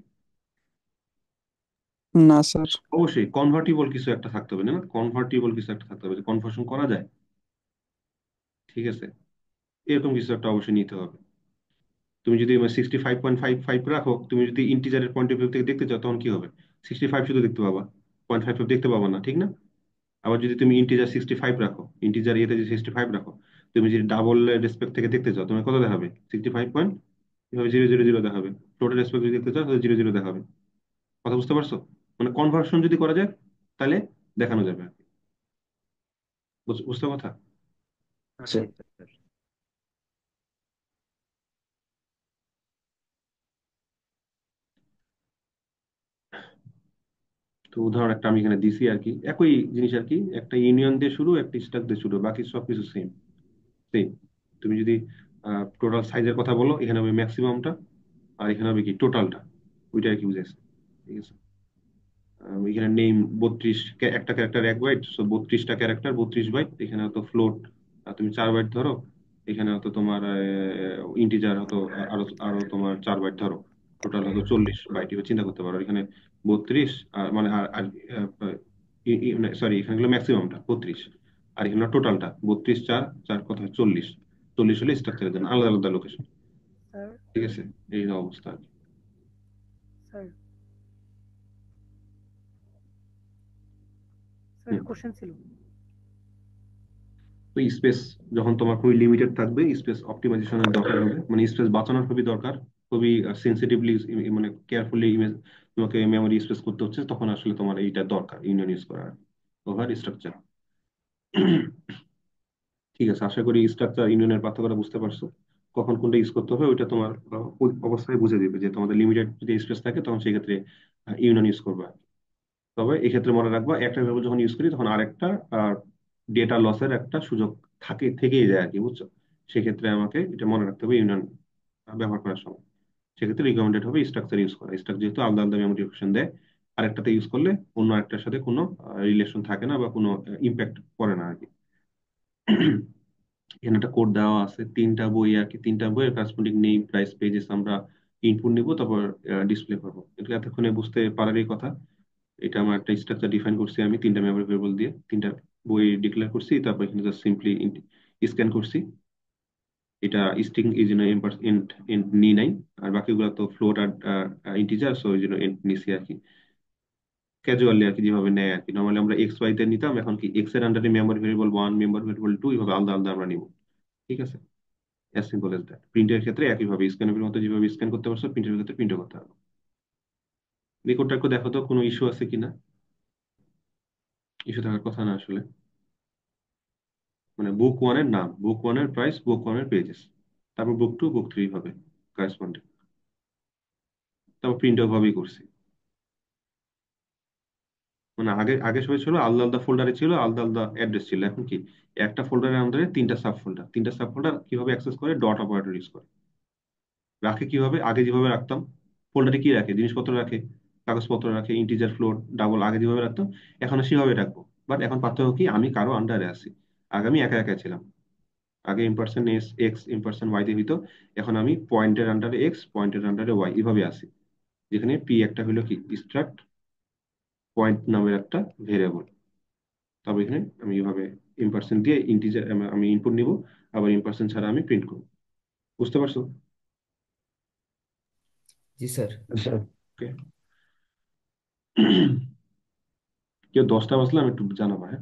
না স্যার। অবশ্যই কনভার্টিবল কিছু একটা থাকতে হবে, না কনভার্টিবল কিছু একটা থাকতে হবে, যে কনভার্সন করা যায়, ঠিক আছে? এরকম কিছু একটা অবশ্যই নিতে হবে। তুমি যদি 65.55 রাখো, তুমি যদি ইন্টিজারের পয়েন্ট অফ ভিউ থেকে দেখতে চাও, তখন কি হবে? 65 শুধু দেখতে পাবা, 0.55 দেখতে পাবা না, ঠিক না? আবার যদি তুমি ইন্টিজার 65 রাখো, ইন্টিজার ইয়েতে যদি 65 রাখো, তুমি যদি ডাবল রেসপেক্ট থেকে দেখতে চাও, তুমি কত দেখাবে? 65 এভাবে 0 0 0 দেখাবে। টোটাল রেসপেক্ট যদি দেখতে চাও, তাহলে 0 0 দেখাবে। কথা বুঝতে পারছো? মানে কনভার্সন যদি করা যায়, তাহলে দেখানো যাবে আর কি। বুঝতে কথা? স্যার। তো উদাহরণ একটা আমি এখানে দিছি আর কি, একই জিনিস আর কি, একটা ইউনিয়ন দিয়ে শুরু, একটা স্টাক দিয়ে শুরু, বাকি সবকিছু সেম সেম। তুমি যদি টোটাল সাইজের কথা বলো, এখানে হবে ম্যাক্সিমামটা, আর এখানে হবে কি টোটালটা, ওইটা আর কি বুঝাইছে, ঠিক আছে? এখানে নেম 32, একটা ক্যারেক্টার 1 বাইট, 32টা ক্যারেক্টার 32 বাইট, এখানে হয়তো ফ্লোট তুমি 4 বাইট ধরো, এখানে হয়তো তোমার ইন্টিজার হয়তো আরো আরো তোমার 4 বাইট ধরো, টোটাল হয়তো 40 বাইট, এবার চিন্তা করতে পারো এখানে 32, আর মানে সরি, এখানে হলো ম্যাক্সিমামটা 32, আর এখানে টোটালটা 32, 4 4 কত হয় 40, 40 হলে স্ট্রাকচারের জন্য আলাদা আলাদা লোকেশন, স্যার। ঠিক আছে? এই হলো অবস্থা আর কি। স্যার স্যার হুম। একটা কোশ্চেন ছিল। তো স্পেস যখন তোমার খুবই লিমিটেড থাকবে, স্পেস অপটিমাইজেশনের দরকার হবে, মানে স্পেস বাঁচানোর খুবই দরকার, খুবই সেন্সিটিভলি, মানে কেয়ারফুলি ইমেজ তোমাকে মেমোরি স্পেস করতে হচ্ছে, তখন আসলে তোমার এইটা দরকার ইউনিয়ন ইউজ করার, ওভার স্ট্রাকচার। ঠিক আছে, আশা করি স্ট্রাকচার ইউনিয়নের পার্থক্যটা বুঝতে পারছো। কখন কোনটা ইউজ করতে হবে ওইটা তোমার ওই অবস্থায় বুঝে দিবে, যে তোমাদের লিমিটেড যদি স্পেস থাকে, তখন সেই ক্ষেত্রে ইউনিয়ন ইউজ করবে। তবে এক্ষেত্রে মনে রাখবা, একটা ভেরিয়েবল যখন ইউজ করি, তখন আরেকটা ডেটা লসের একটা সুযোগ থেকেই যায় আর কি, বুঝছো? সেক্ষেত্রে আমাকে এটা মনে রাখতে হবে ইউনিয়ন ব্যবহার করার সময়। সেক্ষেত্রে রিকমেন্ডেড হবে স্ট্রাকচার ইউজ করা, স্ট্রাকচার যেহেতু আলাদা আলাদা মেমোরি লোকেশন দেয়, আরেকটাতে ইউজ করলে অন্য একটার সাথে কোনো রিলেশন থাকে না বা কোনো ইম্প্যাক্ট পড়ে না আর কি। এখানে একটা কোড দেওয়া আছে, 3টা বই আর কি, 3টা বইয়ের কারেসপন্ডিং নেম, প্রাইস, পেজেস আমরা ইনপুট নিব, তারপর ডিসপ্লে করবো। এটা এতক্ষণে বুঝতে পারারই কথা। এটা আমার একটা স্ট্রাকচার ডিফাইন করছি আমি 3টা মেমোরি ভেরিয়েবল দিয়ে, 3টা বই ডিক্লেয়ার করছি, তারপর এখানে জাস্ট সিম্পলি স্ক্যান করছি। এটা স্ট্রিং এই জন্য ইন্ট ইন্ট নি নাই, আর বাকিগুলো তো ফ্লোট আর ইন্টিজার, সো এই জন্য ইন্ট নিছি আর কি, ক্যাজুয়ালি আর কি, যেভাবে নেয় আর কি। নর্মালি আমরা এক্স ওয়াই তে নিতাম, এখন কি এক্স এর আন্ডারে মেমোরি ভেরিয়েবল 1, মেমোরি ভেরিয়েবল 2, এইভাবে আলাদা আলাদা আমরা নিব, ঠিক আছে? As simple as that. প্রিন্টের ক্ষেত্রে একইভাবে স্ক্যানের মতো যেভাবে স্ক্যান করতে পারছো, প্রিন্টের ক্ষেত্রে প্রিন্টও করতে হবে। রেকর্ডটা একটু দেখো তো কোনো ইস্যু আছে কিনা। ইস্যু থাকার কথা না আসলে, মানে বুক 1 এর নাম, বুক 1 এর প্রাইস, বুক 1 এর পেজেস, তারপর বুক 2, বুক 3 হবে কারেসপন্ডিং, তারপর প্রিন্ট ভাবেই করছি। মানে আগে আগে সবাই ছিল আলাদা আলাদা ফোল্ডারে, ছিল আলাদা আলাদা অ্যাড্রেস ছিল, এখন কি একটা ফোল্ডারের আন্ডারে 3টা সাব ফোল্ডার, 3টা সাব ফোল্ডার কিভাবে অ্যাক্সেস করে, ডট অপারেটর ইউজ করে রাখে। কিভাবে আগে যেভাবে রাখতাম, ফোল্ডারে কি রাখে, জিনিসপত্র রাখে, কাগজপত্র রাখে, ইন্টিজার ফ্লোট ডাবল আগে যেভাবে রাখতো এখনো সেভাবে রাখবো। বাট এখন পার্থক্য কি, আমি কারো আন্ডারে আছি। আগে আমি একা একা ছিলাম, আগে ইম্পারসন এস এক্স ইম্পারসন ওয়াই দিয়ে হইতো, এখন আমি পয়েন্টের আন্ডারে এক্স পয়েন্টের আন্ডারে ওয়াই এভাবে আছি। যেখানে পি একটা হলো কি স্ট্রাক্ট, পয়েন্ট নামের একটা ভেরিয়েবল। তবে এখানে আমি এভাবে ইম্পারসন দিয়ে ইন্টিজার আমি ইনপুট নিব, আবার ইম্পারসন ছাড়া আমি প্রিন্ট করবো। বুঝতে পারছো? জি স্যার। স্যার। ওকে। কেউ 10টা বাজলে আমি একটু জানাবো, হ্যাঁ।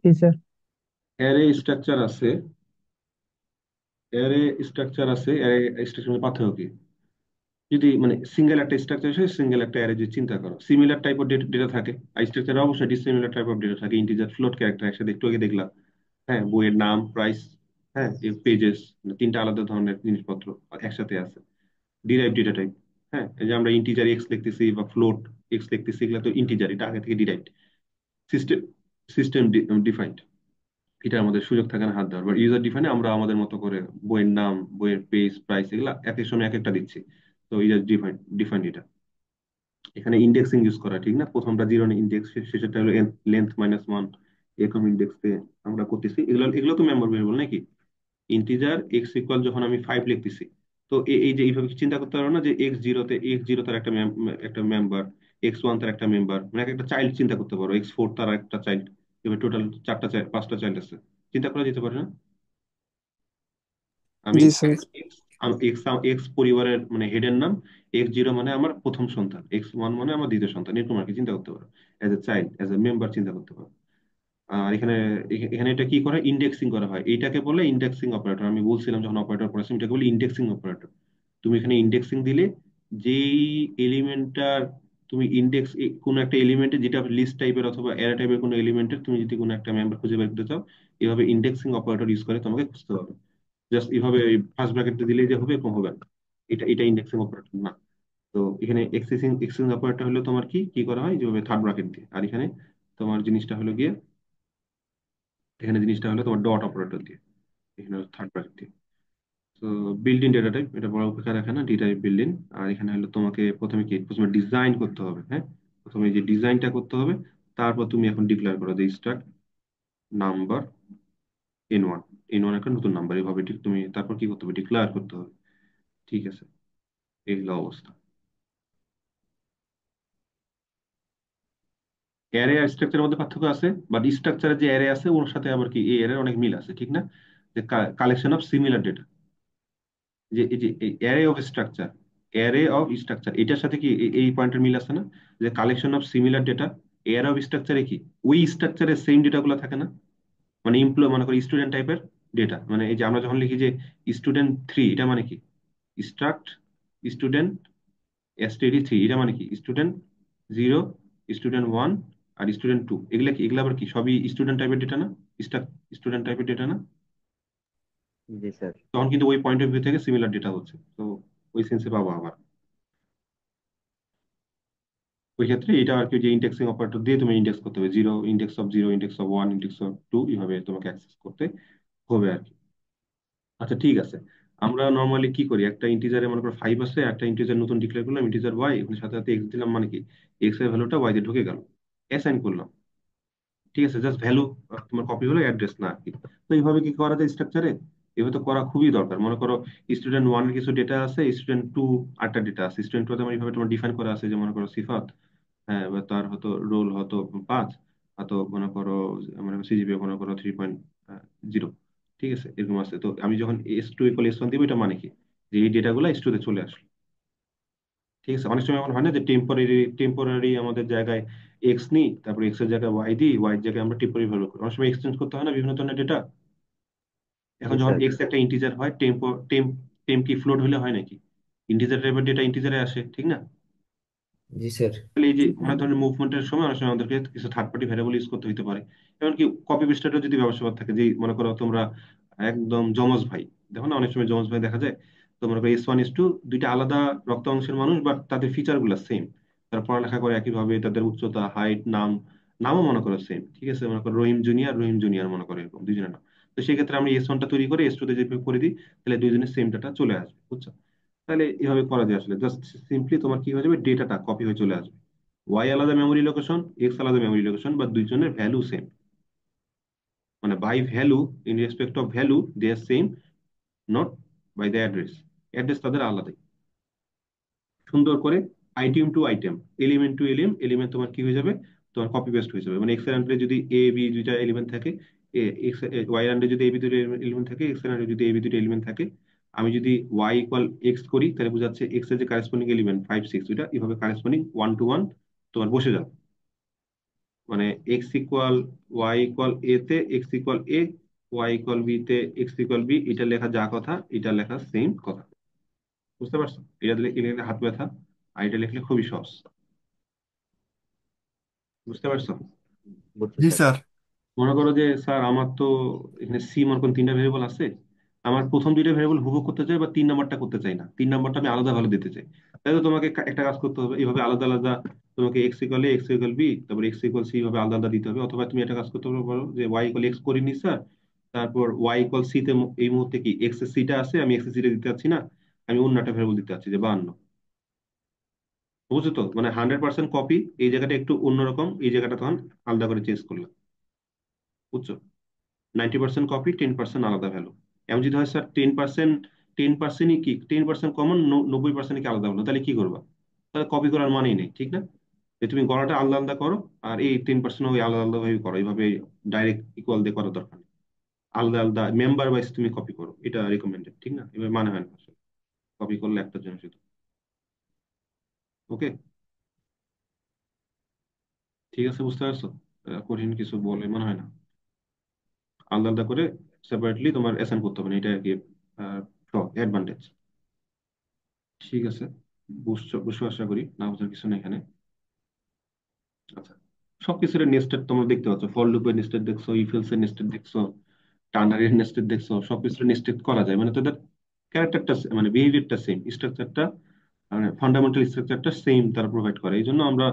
জি স্যার। অ্যারে স্ট্রাকচার আছে, অ্যারে স্ট্রাকচার আছে, অ্যারে স্ট্রাকচার পার্থক্য কি? যদি মানে সিঙ্গেল একটা স্ট্রাকচার হিসেবে সিঙ্গেল একটা অ্যারে যদি চিন্তা করো, সিমিলার টাইপ অফ ডেটা থাকে, আর স্ট্রাকচারে অবশ্যই ডিসিমিলার টাইপ অফ ডেটা থাকে, ইন্টিজার ফ্লোট ক্যারেক্টার একসাথে একটু আগে দেখলাম। হ্যাঁ, বইয়ের নাম প্রাইস, হ্যাঁ, পেজেস, তিনটা আলাদা ধরনের জিনিসপত্র একসাথে আছে। ডিরাইভ ডেটা টাইপ, হ্যাঁ, এই যে আমরা ইন্টিজার এক্স লিখতেছি বা ফ্লোট এক্স লিখতেছি, এগুলো তো ইন্টিজার, এটা আগে থেকে ডিরাইভড। সিস্টেম সিস্টেম ডিফাইন্ড, এটা আমাদের সুযোগ থাকে না হাত দেওয়ার। বাট ইউজার ডিফাইনে আমরা আমাদের মতো করে বইয়ের নাম, বইয়ের পেজ, প্রাইস এগুলা এক এক সময় এক একটা দিচ্ছি। তো ইউজার ডিফাইন্ড এটা। এখানে ইন্ডেক্সিং ইউজ করা ঠিক না, প্রথমটা জিরো ইন্ডেক্স, শেষেরটা হলো লেন্থ -1, এরকম ইন্ডেক্স আমরা করতেছি। এগুলো এগুলো তো মেম্বার ভেরিয়েবল নাকি? ইন্টিজার এক্স ইকুয়াল যখন আমি 5 লিখতেছি, তো এই যে এইভাবে চিন্তা করতে পারো না যে এক্স জিরো তার একটা একটা মেম্বার, X1 তার একটা মেম্বার, মানে এক একটা চাইল্ড চিন্তা করতে পারো, X4 তার একটা চাইল্ড, এবার টোটাল 5টা চাইল্ড আছে, চিন্তা করা যেতে পারে না? আমি জি স্যার। এক্স এক্স এক্স পরিবারের মানে হেডের নাম, X0 মানে আমার প্রথম সন্তান, X1 মানে আমার দ্বিতীয় সন্তান, এরকম আর কি চিন্তা করতে পারো। As a child, as a member চিন্তা করতে পারো। আর এখানে এখানে এটা কি করা, ইন্ডেক্সিং করা হয়, এইটাকে বলে ইন্ডেক্সিং অপারেটর। আমি বলছিলাম যখন অপারেটর পড়াচ্ছি, এটাকে বলে ইন্ডেক্সিং অপারেটর। তুমি এখানে ইন্ডেক্সিং দিলে যেই এলিমেন্টটার তুমি ইন্ডেক্স, কোনো একটা এলিমেন্টে যেটা লিস্ট টাইপের অথবা অ্যারে টাইপের কোনো এলিমেন্টের তুমি যদি কোনো একটা মেম্বার খুঁজে বের করতে চাও, এভাবে ইন্ডেক্সিং অপারেটর ইউজ করে তোমাকে খুঁজতে হবে। জাস্ট এভাবে ফার্স্ট ব্র্যাকেট দিলেই যে হবে এরকম হবে না। এটা ইন্ডেক্সিং অপারেটর না। তো এখানে এক্সেসিং অপারেটর হলো তোমার কি কি করা হয়, যেভাবে থার্ড ব্র্যাকেট দিয়ে। আর এখানে তোমার জিনিসটা হলো গিয়ে, এখানে জিনিসটা হলো তোমার ডট অপারেটর দিয়ে, এখানে থার্ড ব্র্যাকেট দিয়ে। তো বিল্ড ইন ডেটা টাইপ, এটা বড় উপেক্ষা রাখে না, ডি টাইপ বিল্ড ইন। আর এখানে হলো তোমাকে প্রথমে কি, প্রথমে ডিজাইন করতে হবে, হ্যাঁ, প্রথমে যে ডিজাইনটা করতে হবে, তারপর তুমি এখন ডিক্লেয়ার করো যে স্ট্রাক্ট নাম্বার N1, N1 একটা নতুন নাম্বার, এভাবে তুমি তারপর কি করতে হবে, ডিক্লেয়ার করতে হবে। ঠিক আছে, এই হলো অবস্থা। অ্যারে আর স্ট্রাকচারের মধ্যে পার্থক্য আছে, বাট স্ট্রাকচারে যে অ্যারে আছে ওর সাথে আবার কি এই অ্যারের অনেক মিল আছে, ঠিক না? যে কালেকশন অফ সিমিলার ডেটা, যে এই যে array of structure, array of structure এটার সাথে কি এই পয়েন্টের মিল আছে না? যে collection of similar data, array of স্ট্রাকচারে কি ওই স্ট্রাকচারের সেম ডেটাগুলো থাকে না? মানে এমপ্লয় মনে করি স্টুডেন্ট টাইপের ডেটা, মানে এই যে আমরা যখন লিখি যে স্টুডেন্ট 3, এটা মানে কি স্ট্রাক্ট স্টুডেন্ট std3, এটা মানে কি স্টুডেন্ট 0, স্টুডেন্ট 1 আর স্টুডেন্ট 2, এগুলা কি, এগুলা আবার কি সবই স্টুডেন্ট টাইপের ডেটা না? স্টুডেন্ট টাইপের ডেটা না? জি স্যার। তখন কিন্তু ওই পয়েন্ট অফ ভিউ থেকে সিমিলার ডেটা হচ্ছে, তো ওই সেন্সে পাবো আবার। ওই ক্ষেত্রে এটা আর কি, যে ইন্ডেক্সিং অপারেটর দিয়ে তুমি ইন্ডেক্স করতে হবে, zero, index of 1, index of 2, এইভাবে তোমাকে অ্যাক্সেস করতে হবে আর কি। আচ্ছা ঠিক আছে, আমরা নর্মালি কি করি, একটা ইন্টিজারে মনে করো 5 আছে, একটা ইন্টিজার নতুন ডিক্লেয়ার করলাম, ইন্টিজার ওয়াই, ওখানে সাথে সাথে এক্স দিলাম, মানে কি এক্স এর ভ্যালুটা ওয়াই দিয়ে ঢুকে গেল, অ্যাসাইন করলাম। ঠিক আছে, জাস্ট ভ্যালু তোমার কপি হলো, অ্যাড্রেস না আর কি। তো এইভাবে কি করা যায় স্ট্রাকচারে? এভাবে তো করা খুবই দরকার। মনে করো স্টুডেন্ট 1 এর কিছু ডেটা আছে, স্টুডেন্ট 2 আটটা ডেটা আছে, স্টুডেন্ট 2 তোমার এইভাবে তোমার ডিফাইন করা আছে যে মনে করো সিফাত, হ্যাঁ, এবার তার হয়তো রোল হয়তো 5, হয়তো মনে করো মানে সিজিপিএ মনে করো 3.0, ঠিক আছে, এরকম আছে। তো আমি যখন S2 = S1 দিব, এটা মানে কি যে এই ডেটাগুলো S2 তে চলে আসলো। ঠিক আছে, অনেক সময় এমন হয় না যে টেম্পোরারি আমাদের জায়গায় এক্স নিই, তারপর এক্স এর জায়গায় ওয়াই দিই, ওয়াই এর জায়গায় আমরা টেম্পোরারি ভ্যালু করি, অনেক সময় এক্সচেঞ্জ করতে হয় না বিভিন্ন ধরনের ডেটা। এখন জি যখন স্যার। এক্স একটা ইন্টিজার হয়, টেম্প কি ফ্লোট হলে হয় নাকি? ইন্টিজার টাইপের ডেটা ইন্টিজারে আসে, ঠিক না? জি স্যার। তাহলে এই যে অনেক ধরনের মুভমেন্টের সময় অনেক সময় আমাদেরকে কিছু থার্ড পার্টি ভ্যারিয়েবল ইউজ করতে হতে পারে। এমনকি কপি পেস্টেরও যদি ব্যবসা থাকে, যে মনে করো তোমরা একদম যমজ ভাই, দেখো না অনেক সময় যমজ ভাই দেখা যায়, তো মনে করো S1 S2 দুইটা আলাদা রক্ত অংশের মানুষ, বাট তাদের ফিচার গুলা সেম, তারা পড়ালেখা করে একইভাবে, তাদের উচ্চতা, হাইট, নামও মনে করো সেম, ঠিক আছে, মনে করো রহিম জুনিয়র মনে করো, এরকম দুজনের নাম। তো সেক্ষেত্রে আমরা S1টা তৈরি করে S2 তে যে করে দিই, তাহলে দুইজনের সেম ডাটা চলে আসবে, বুঝছো? তাহলে এভাবে করা যায় আসলে, জাস্ট সিম্পলি তোমার কি হয়ে যাবে, ডেটাটা কপি হয়ে চলে আসবে। ওয়াই আলাদা মেমোরি লোকেশন, এক্স আলাদা মেমোরি লোকেশন, বা দুইজনের ভ্যালু সেম, মানে by value, in respect of value they are same, not by the address. Address তাদের আলাদাই। সুন্দর করে item to item, element to element তোমার কি হয়ে যাবে, তোমার কপি পেস্ট হয়ে যাবে। মানে এক্স এর আন্ডারে যদি এ বি দুইটা এলিমেন্ট থাকে, এক্স ওয়াই এর আন্ডারে যদি এ বি দুটো এলিমেন্ট থাকে, এক্স এর আন্ডারে যদি এ বি দুটো এলিমেন্ট থাকে, আমি যদি ওয়াই ইকুয়াল এক্স করি, তাহলে বোঝাচ্ছে এক্স এর যে কারেসপন্ডিং এলিমেন্ট 5 6 দুইটা এভাবে কারেসপন্ডিং 1 to 1 তোমার বসে যাবে। মানে এক্স ইকুয়াল ওয়াই ইকুয়াল এ তে এক্স ইকুয়াল এ, ওয়াই ইকুয়াল বি তে এক্স ইকুয়াল বি, এটা লেখা যা কথা এটা লেখা সেম কথা। বুঝতে পারছো? এটা লিখলে হাত ব্যথা, আর এটা লিখলে খুবই সহজ। বুঝতে পারছো? বুঝছি জি স্যার। স্যার। মনে করো যে স্যার আমার তো এখানে সি মনে করুন 3টা ভেরিয়েবল আছে, আমার প্রথম 2টা ভেরিয়েবল হুবহু করতে চাই, বা 3 নাম্বারটা করতে চাই না, 3 নাম্বারটা আমি আলাদা ভালো দিতে চাই। তাই তো তোমাকে একটা কাজ করতে হবে, এইভাবে আলাদা আলাদা, তোমাকে এক্স ইকুয়াল এ, এক্স ইকুয়াল বি, তারপর এক্স ইকুয়াল সি, ভাবে আলাদা আলাদা দিতে হবে। অথবা তুমি একটা কাজ করতে পারো, বলো যে ওয়াই ইকুয়াল এক্স করিনি স্যার, তারপর ওয়াই ইকুয়াল সি তে এই মুহূর্তে কি এক্স এর সিটা আছে, আমি এক্স এর সিটা দিতে চাচ্ছি না, আমি অন্য একটা ভেরিয়েবল দিতে চাচ্ছি যে 52। বুঝছো তো? মানে 100% কপি, এই জায়গাটা একটু অন্যরকম, এই জায়গাটা তখন আলাদা করে চেঞ্জ করলাম। বুঝছো? 90% কপি, 10% আলাদা ভ্যালু। এমন যদি হয় স্যার 10%, 10%ই কি, 10% কমন, 90% কি আলাদা হলো, তাহলে কি করবা? তাহলে কপি করার মানেই নেই, ঠিক না? যে তুমি গড়াটা আলাদা আলাদা করো, আর এই 10% ওই আলাদা আলাদা ভাবে করো, এইভাবে ডাইরেক্ট ইকুয়াল দিয়ে করার দরকার নেই। আলাদা আলাদা মেম্বার ওয়াইজ তুমি কপি করো, এটা রিকমেন্ডেড, ঠিক না? এভাবে মানে হয় না আসলে, কপি করলে একটা জন্য শুধু। ওকে, ঠিক আছে, বুঝতে পারছো? কঠিন কিছু বলে মনে হয় না। আলাদা আলাদা করে সেপারেটলি তোমার অ্যাসাইন করতে হবে না, এটা আর কি অ্যাডভান্টেজ। ঠিক আছে, বুঝছো? বুঝছো আশা করি, না বোঝার কিছু নেই এখানে। আচ্ছা, সবকিছুর নেস্টেড তোমরা দেখতে পাচ্ছ, ফর লুপের নেস্টেড দেখছো, ইফ এলস এর নেস্টেড দেখছো, টার্নারি নেস্টেড দেখছো, সবকিছু নেস্টেড করা যায়, মানে তাদের ক্যারেক্টারটা মানে বিহেভিয়ারটা সেম, স্ট্রাকচারটা মানে ফান্ডামেন্টাল স্ট্রাকচারটা সেম তারা প্রোভাইড করে। এই জন্য আমরা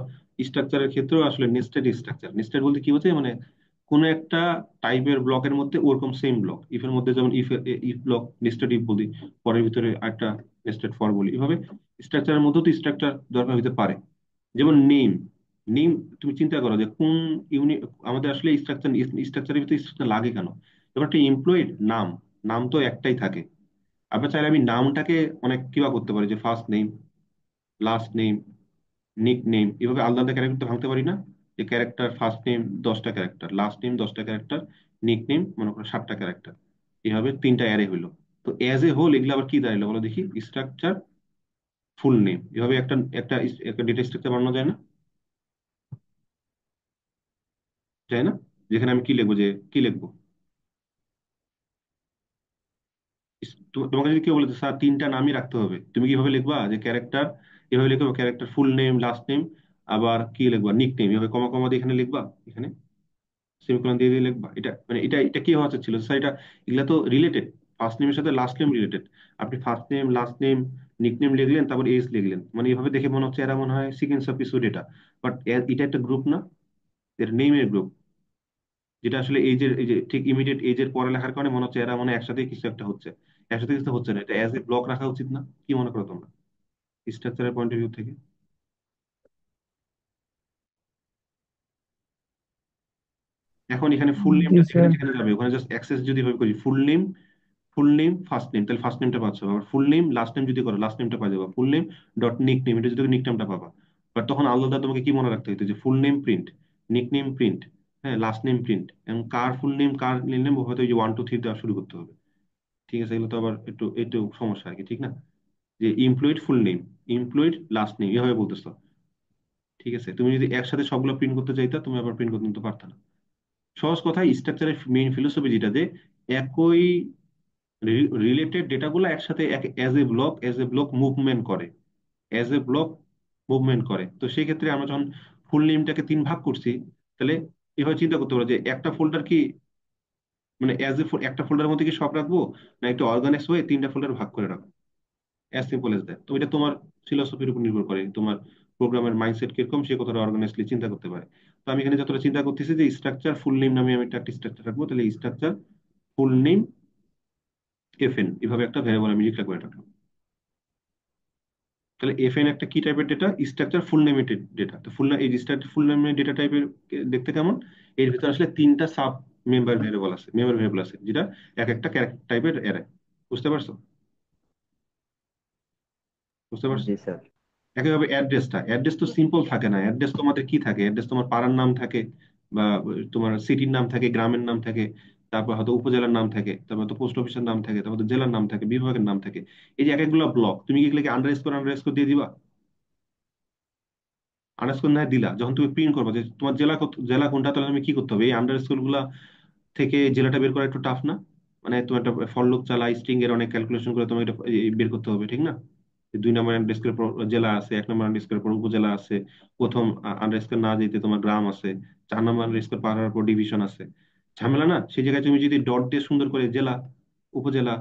স্ট্রাকচারের ক্ষেত্রেও আসলে নেস্টেড স্ট্রাকচার, নেস্টেড বলতে কি বোঝায়, মানে কোন একটা টাইপের ব্লকের মধ্যে ওরকম সেম ব্লক, ইফ এর মধ্যে যেমন ইফ ব্লক নেস্টেড ইফ বলি, পরের ভিতরে একটা নেস্টেড ফর বলি, এভাবে স্ট্রাকচারের মধ্যেও তো স্ট্রাকচার দরকার হতে পারে। যেমন নেম, নেম তুমি চিন্তা করো যে কোন ইউনি, আমাদের আসলে স্ট্রাকচারের ভিতরে স্ট্রাকচার লাগে কেন? এবার একটা এমপ্লয়ের নাম, নাম তো একটাই থাকে। আবার চাইলে আমি নামটাকে অনেক কিবা করতে পারি, যে first name, last name, nick name, এভাবে আলাদা আলাদা ক্যারেক্টার ভাঙতে পারি না? যে ক্যারেক্টার ফার্স্ট নেম 10টা ক্যারেক্টার, লাস্ট নেম 10টা ক্যারেক্টার, নিক নেম মনে করো 7টা ক্যারেক্টার, এভাবে 3টা অ্যারে হইলো। তো এজ এ হোল এগুলো আবার কি দাঁড়ালো বলো দেখি, স্ট্রাকচার ফুল নেম, এভাবে একটা একটা একটা ডেটা স্ট্রাকচার বানানো যায় না? যায় না? যেখানে আমি কি লিখবো, যে কি লিখবো, তোমাকে যদি কেউ বলে যে, স্যার 3টা নামই রাখতে হবে, তুমি কিভাবে লিখবা, যে ক্যারেক্টার এভাবে লিখবো, character full name, last name, আবার কি লিখবা, নিক নেম, এভাবে কমা কমা দিয়ে এখানে লিখবা, এখানে সেমিকোলন দিয়ে দিয়ে লিখবা, এটা মানে এটা কি হওয়া ছিল স্যার, এটা এগুলা তো রিলেটেড, ফার্স্ট নেমের সাথে লাস্ট নেম রিলেটেড। আপনি first name, last name, nick name লিখলেন, তারপর এজ লিখলেন, মানে এভাবে দেখে মনে হচ্ছে এরা মনে হয় সিকেন্স অফ কিছু ডেটা, বাট এটা একটা গ্রুপ না, এর নেমের গ্রুপ, যেটা আসলে এইজের, এই যে ঠিক ইমিডিয়েট এজের পরে লেখার কারণে মনে হচ্ছে এরা মনে হয় একসাথে কিছু একটা হচ্ছে। একসাথে কিছু হচ্ছে না, এটা অ্যাজ এ ব্লক রাখা উচিত না? কি মনে করো তোমরা স্ট্রাকচারের পয়েন্ট অফ ভিউ থেকে? এখন এখানে ফুল জি নেমটা যেখানে স্যার। যেখানে যাবে, ওখানে জাস্ট অ্যাক্সেস যদি ভাবে করি, full name, full name first name, তাহলে ফার্স্ট নেমটা পাচ্ছ, আবার ফুল নেম লাস্ট নেম যদি করো, লাস্ট নেমটা পাওয়া যাবে, full name dot nick name, এটা যদি নিক নেমটা পাবা। বাট তখন আলাদা তোমাকে কি মনে রাখতে হতো, যে full name print, nick name print, হ্যাঁ, লাস্ট নেম প্রিন্ট, এবং কার ফুল নেম কার নেম হয়তো ওই যে 1 2 3 দেওয়া শুরু করতে হবে। ঠিক আছে, এগুলো তো আবার একটু একটু সমস্যা আর কি, ঠিক না? যে employed full name, employed last name, এভাবে বলতেছো। ঠিক আছে, তুমি যদি একসাথে সবগুলো প্রিন্ট করতে চাইতা, তুমি আবার প্রিন্ট করতে কিন্তু পারতা না। সহজ কথায় স্ট্রাকচারের মেইন ফিলোসফি যেটা, যে একই রিলেটেড ডেটাগুলো একসাথে এজ এ ব্লক মুভমেন্ট করে, এজ এ ব্লক মুভমেন্ট করে। তো সেই ক্ষেত্রে আমরা যখন ফুল নেমটাকে 3 ভাগ করছি, তাহলে এভাবে চিন্তা করতে পারো যে একটা ফোল্ডার কি, মানে একটা ফোল্ডারের মধ্যে কি সব রাখবো, না একটা অর্গানাইজ হয়ে 3টা ফোল্ডার ভাগ করে রাখবো, অ্যাজ সিম্পল এজ দ্যাট। তো এটা তোমার ফিলোসফির উপর নির্ভর করে, তোমার প্রোগ্রামের মাইন্ডসেট কিরকম, সে কতটা অর্গানাইজলি চিন্তা করতে পারে। তো আমি এখানে যতটা চিন্তা করতেছি যে স্ট্রাকচার ফুল নেম নামে আমি একটা স্ট্রাকচার রাখবো, তাহলে স্ট্রাকচার ফুল নেম FN, এভাবে একটা ভ্যারিয়েবল আমি ডিক্লেয়ার করে রাখলাম। তাহলে এফএন একটা কি টাইপের ডেটা? স্ট্রাকচার ফুল নেমের ডেটা। তো এই স্ট্রাকচার ফুল নেমের ডেটা টাইপের দেখতে কেমন? এর ভিতরে আসলে তিনটা সাব মেম্বার ভেরিয়েবল আছে, যেটা এক একটা ক্যারেক্টার টাইপের অ্যারে। বুঝতে পারছো? বুঝতে পারছো? জি স্যার। একইভাবে অ্যাড্রেস তো সিম্পল থাকে না। অ্যাড্রেস তোমাদের কি থাকে? অ্যাড্রেস তোমার পাড়ার নাম থাকে, বা তোমার সিটির নাম থাকে, গ্রামের নাম থাকে, তারপর হয়তো উপজেলার নাম থাকে, তারপর তো পোস্ট অফিসের নাম থাকে, তারপর তো জেলার নাম থাকে, বিভাগের নাম থাকে। এই যে এক একগুলো ব্লক, তুমি কি এগুলোকে আন্ডারস্কোর দিয়ে দিবা? আন্ডারস্কোর না দিলা, যখন তুমি প্রিন্ট করবে যে তোমার জেলা কোনটা, তাহলে তুমি কি করতে হবে? এই আন্ডারস্কোর গুলা থেকে জেলাটা বের করা একটু টাফ না? মানে তুমি একটা ফর লুপ চালা, স্ট্রিং এর অনেক ক্যালকুলেশন করে তোমাকে এটা বের করতে হবে, ঠিক না? যে 2 নম্বর আন্ডারস্কোর পর জেলা আছে, 1 নম্বর আন্ডারস্কোর পর উপজেলা আছে, প্রথম আন্ডারস্কোর না যেতে তোমার গ্রাম আছে, 4 নম্বর আন্ডারস্কোর পার হওয়ার পর ডিভিশন আছে। ঝামেলা না? সেই জায়গায় তুমি যদি ডট দিয়ে সুন্দর করে জেলা, উপজেলা,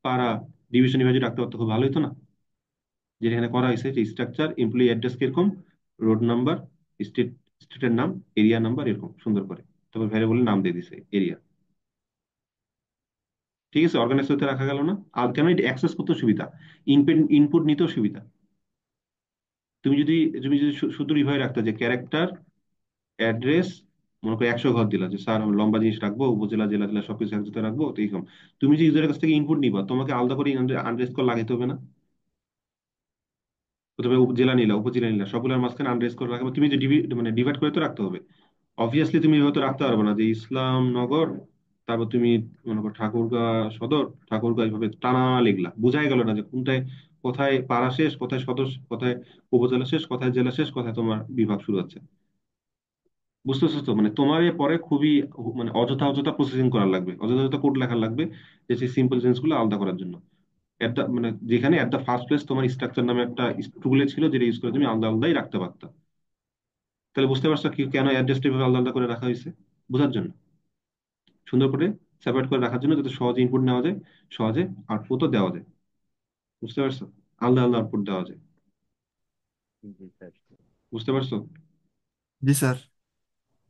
পাড়া, ডিভিশন এভাবে যদি রাখতে পারতো, খুব ভালো হতো না? যেটা এখানে করা হয়েছে যে স্ট্রাকচার এমপ্লয়ি অ্যাড্রেস কিরকম, রোড নাম্বার, স্টেট, স্টেটের নাম, এরিয়া নাম্বার, এরকম সুন্দর করে, তারপর ভ্যারিয়েবলের নাম দিয়ে দিছে এরিয়া। ঠিক আছে, অর্গানাইজ হতে রাখা গেল না? আর কেন? এটা অ্যাক্সেস করতে সুবিধা, ইনপুট ইনপুট নিতেও সুবিধা। তুমি যদি তুমি যদি শুধু এইভাবে রাখতে যে ক্যারেক্টার, অ্যাড্রেস, মনে করো 100 ঘর দিলা, যে স্যার আমি লম্বা জিনিস রাখবো, উপজেলা, জেলা জেলা সবকিছু একসাথে রাখবো, তো এইরকম। তুমি যে ইউজারের কাছ থেকে ইনপুট নিবা, তোমাকে আলাদা করে আন্ডারস্কোর লাগাইতে হবে না? প্রথমে জেলা নিলা, উপজেলা নিলা, সবগুলোর মাঝখানে আন্ডারস্কোর রাখবে। তুমি যে মানে ডিভাইড করে তো রাখতে হবে। অবভিয়াসলি তুমি হয়তো রাখতে পারবে না যে ইসলামনগর, তারপর তুমি মনে করো ঠাকুরগাঁ সদর, ঠাকুরগাঁ, এইভাবে টানা লিখলা, বোঝাই গেল না যে কোনটায়, কোথায় পাড়া শেষ, কোথায় সদর, কোথায় উপজেলা শেষ, কোথায় জেলা শেষ, কোথায় তোমার বিভাগ শুরু হচ্ছে। বুঝতেছো তো? মানে তোমার এর পরে খুবই মানে অযথা অযথা প্রসেসিং করা লাগবে, অযথা অযথা কোড লেখা লাগবে, যে সেই সিম্পল জিনিসগুলো আলাদা করার জন্য। মানে যেখানে এট দ্য ফার্স্ট প্লেস তোমার স্ট্রাকচার নামে একটা টুলে ছিল, যেটা ইউজ করে তুমি আলাদা আলাদাই রাখতে পারতা। তাহলে বুঝতে পারছো কি কেন অ্যাড্রেসটা এভাবে আলাদা আলাদা করে রাখা হয়েছে? বোঝার জন্য, সুন্দর করে সেপারেট করে রাখার জন্য, যাতে সহজে ইনপুট নেওয়া যায়, সহজে আউটপুটও দেওয়া যায়। বুঝতে পারছো? আলাদা আলাদা আউটপুট দেওয়া যায়। জি স্যার। বুঝতে পারছো? জি স্যার।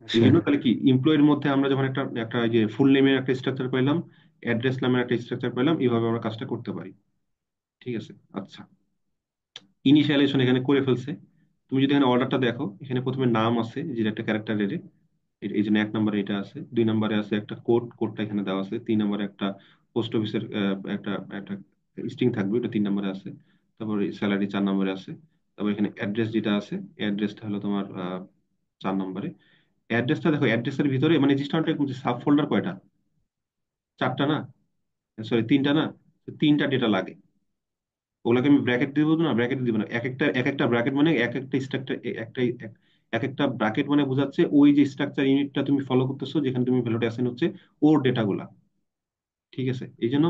এই জন্য তাহলে কি এমপ্লয়ের মধ্যে আমরা যখন একটা একটা এই যে ফুল নেমের একটা স্ট্রাকচার পাইলাম, অ্যাড্রেস নামের একটা স্ট্রাকচার পাইলাম, এইভাবে আমরা কাজটা করতে পারি। ঠিক আছে, আচ্ছা। ইনিশিয়ালাইজেশন এখানে করে ফেলছে। তুমি যদি এখানে অর্ডারটা দেখো, এখানে প্রথমে নাম আছে, যেটা একটা ক্যারেক্টার এর, এই জন্য 1 নম্বরে এটা আছে, 2 নম্বরে আছে একটা কোডটা এখানে দেওয়া আছে, 3 নম্বরে একটা পোস্ট অফিসের একটা একটা স্ট্রিং থাকবে, এটা 3 নম্বরে আছে। তারপর স্যালারি 4 নম্বরে আছে। তারপর এখানে অ্যাড্রেস যেটা আছে, অ্যাড্রেসটা হলো তোমার 4 নম্বরে। অ্যাড্রেসটা দেখো, অ্যাড্রেসের ভিতরে মানে রেজিস্টারটা সাব ফোল্ডার কয়টা? 4টা না? সরি, 3টা না? তো 3টা ডেটা লাগে। ওগুলোকে আমি ব্র্যাকেট দিব না, ব্র্যাকেট দিব না, এক একটা ব্র্যাকেট মানে এক একটা স্ট্রাকচার, এক একটা ব্র্যাকেট মানে বোঝাচ্ছে ওই যে স্ট্রাকচার ইউনিটটা তুমি ফলো করতেছো, যেখানে তুমি ভ্যালুটা অ্যাসাইন হচ্ছে, ওর ডেটাগুলা। ঠিক আছে, এই জন্য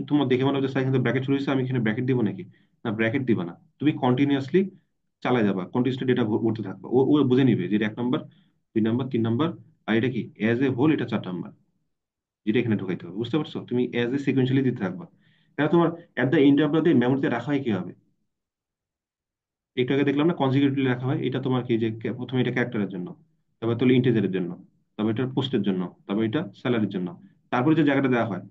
তোমার দেখে মনে হচ্ছে স্যার এখানে ব্র্যাকেট শুরু হয়েছে, আমি এখানে ব্র্যাকেট দিব নাকি? না, ব্র্যাকেট দিবা না, তুমি কন্টিনিউয়াসলি চালাই যাবা, কন্টিনিউসলি ডেটা ভরতে থাকবা। ও বুঝে নিবে যে এটা 1 নম্বর, 2 নম্বর, 3 নম্বর, আর এটা কি এজ এ হোল, এটা 4 নম্বর, যেটা এখানে ঢুকাইতে হবে। বুঝতে পারছো? তুমি এজ এ সিকুয়েন্সিয়ালি দিতে থাকবা। এটা তোমার at the end of the day মেমোরিতে রাখা হয় কিভাবে? একটু আগে দেখলাম না কনজিকিউটিভলি রাখা হয়। এটা তোমার কি যে প্রথমে এটা ক্যারেক্টারের জন্য, তারপর তো ইন্টিজারের জন্য, তারপর এটা পোস্টের জন্য, তারপর এটা স্যালারির জন্য, তারপরে যে জায়গাটা দেওয়া হয়।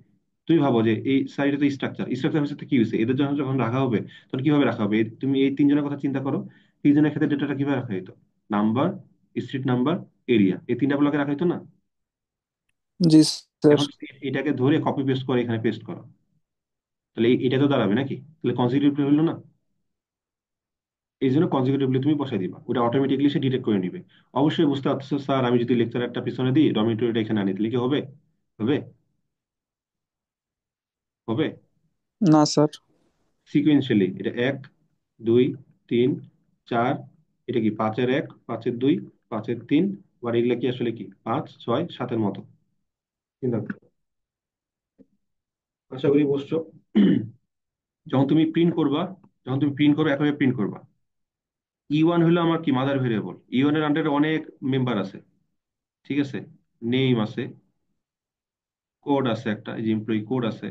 তুমি ভাবো যে এই সাইডে তো স্ট্রাকচার হিসেবে কি হয়েছে, এদের জন্য যখন রাখা হবে, তখন কিভাবে রাখা হবে? তুমি এই 3জনের কথা চিন্তা করো, 3জনের ক্ষেত্রে ডেটাটা কিভাবে রাখা হইতো? নাম্বার, স্ট্রিট নাম্বার, এরিয়া, এই 3টা ব্লকে রাখা হইতো না? জি স্যার। এখন যদি এটাকে ধরে কপি পেস্ট করে এখানে পেস্ট করো, তাহলে এটা তো দাঁড়াবে নাকি? তাহলে কনজিকিউটিভ হলো না? এই জন্য কনজিকিউটিভলি তুমি বসাই দিবা, ওটা অটোমেটিকলি সে ডিটেক্ট করে নিবে। অবশ্যই বুঝতে পারছো স্যার, আমি যদি লেকচারটা পিছনে দিই, ডমিটরিটা এখানে আনি, তাহলে কি হবে? হবে? হবে? না স্যার। সিকুয়েন্সিয়ালি এটা 1, 2, 3, 4, এটা কি 5-এর 1, 5-এর 2, 5-এর 3, আর এগুলা কি আসলে কি 5, 6, 7-এর মতো। চিন্তা করো। আশা করি বুঝছো। যখন তুমি প্রিন্ট করবা, একভাবে প্রিন্ট করবা। E1 হলো আমার কি মাদার ভেরিয়েবল। E1 এর আন্ডারে অনেক মেম্বার আছে। ঠিক আছে, নেম আছে, কোড আছে, একটা এই যে এমপ্লয়ি কোড আছে,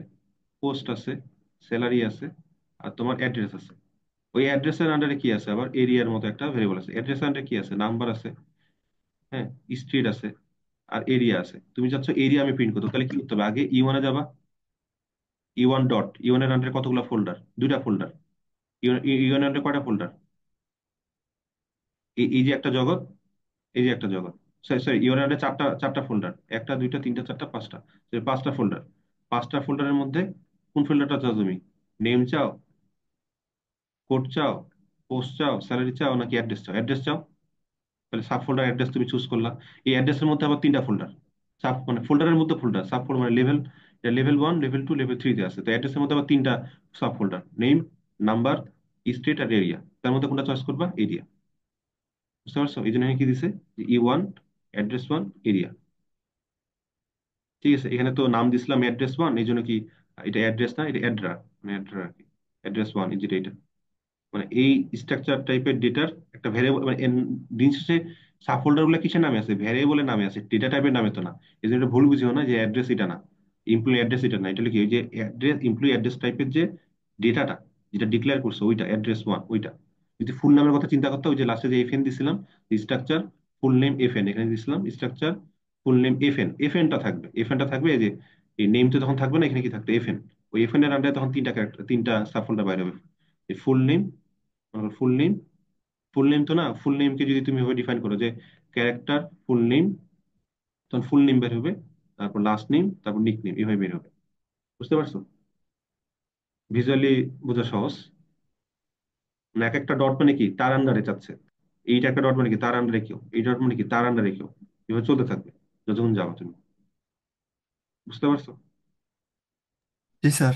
পোস্ট আছে, স্যালারি আছে, আর তোমার অ্যাড্রেস আছে। ওই অ্যাড্রেসের আন্ডারে কি আছে? আবার এরিয়ার মতো একটা ভেরিয়েবল আছে। অ্যাড্রেস আন্ডারে কি আছে? নাম্বার আছে, হ্যাঁ, স্ট্রিট আছে, আর এরিয়া আছে। তুমি চাচ্ছ এরিয়া আমি প্রিন্ট করতে, তাহলে কি করতে হবে? আগে E1 এ যাবা, E1 ডট, E1 এর আন্ডারে কতগুলো ফোল্ডার? 2টা ফোল্ডার, ইউনিয়নের কয়টা ফোল্ডার? এই যে একটা জগৎ, এই যে একটা জগৎ, সরি সরি, ইউনিয়নের চারটা চারটা ফোল্ডার, একটা দুইটা তিনটা চারটা পাঁচটা, পাঁচটা ফোল্ডার। পাঁচটা ফোল্ডারের মধ্যে কোন ফোল্ডারটা চাও তুমি? নেম চাও, কোড চাও, পোস্ট চাও, স্যালারি চাও, নাকি অ্যাড্রেস চাও? অ্যাড্রেস চাও, তাহলে সাব ফোল্ডার অ্যাড্রেস তুমি চুজ করলা। এই অ্যাড্রেসের মধ্যে আবার তিনটা ফোল্ডার, সাব মানে ফোল্ডারের মধ্যে ফোল্ডার, সাব ফোল্ডার মানে লেভেল, লেভেল 1, লেভেল 2, লেভেল 3 তে আছে। তো অ্যাড্রেসের মধ্যে আবার তিনটা sub folder, name, number, state আর এরিয়া। তার মধ্যে কোনটা চয়েস করবা? এরিয়া। বুঝতে পারছো? এই জন্য এখানে কি দিছে, E1, অ্যাড্রেস 1, এরিয়া। ঠিক আছে, এখানে তো নাম দিছিলাম অ্যাড্রেস 1, এই জন্য কি এটা অ্যাড্রেস না, এটা অ্যাড্রা, মানে অ্যাড্রা আর কি। অ্যাড্রেস 1 এই যেটা, এটা মানে এই স্ট্রাকচার টাইপের ডেটার একটা ভ্যারিয়েবল, মানে দিন শেষে সাব ফোল্ডার গুলো কিসের নামে আছে? ভ্যারিয়েবলের নামে আছে, ডেটা টাইপের নামে তো না। এই জন্য এটা ভুল বুঝিও না যে অ্যাড্রেস এটা না, এমপ্লয়ি অ্যাড্রেস এটা না। এটা হলো কি, ওই যে অ্যাড্রেস, এমপ্লয়ি অ্যাড্রেস টাইপের যে ডেটাটা, যেটা ডিক্লেয়ার করছে ওইটা অ্যাড্রেস 1 ওইটা। যদি ফুল নামের কথা চিন্তা করতে, ওই যে লাস্টে যে এফএন দিছিলাম, স্ট্রাকচার ফুল নেম এফএন, এখানে দিছিলাম স্ট্রাকচার ফুল নেম এফএন, এফএনটা থাকবে, এফএনটা থাকবে। এই যে এই নেম তো তখন থাকবে না, এখানে কি থাকবে? এফএন। ওই এফএন এর আন্ডারে তখন তিনটা ক্যারেক্টার, তিনটা সাব ফোল্ডার বাইরে হবে। Full name, full name, full name তো না, ফুল নেমকে যদি তুমি ভাবে ডিফাইন করো যে ক্যারেক্টার ফুল নেম, তখন ফুল নেম বের হবে, তারপর লাস্ট নেম, তারপর নিক নেম, এভাবে বের হবে। বুঝতে পারছো? ভিজুয়ালি বোঝা সহজ না? এক একটা ডট মানে কি তার আন্ডারে চাচ্ছে, এইটা একটা ডট মানে কি তার আন্ডারে কেউ, এই ডট মানে কি তার আন্ডারে কেউ, এভাবে চলতে থাকবে যতক্ষণ যাবো তুমি। বুঝতে পারছো? জি স্যার।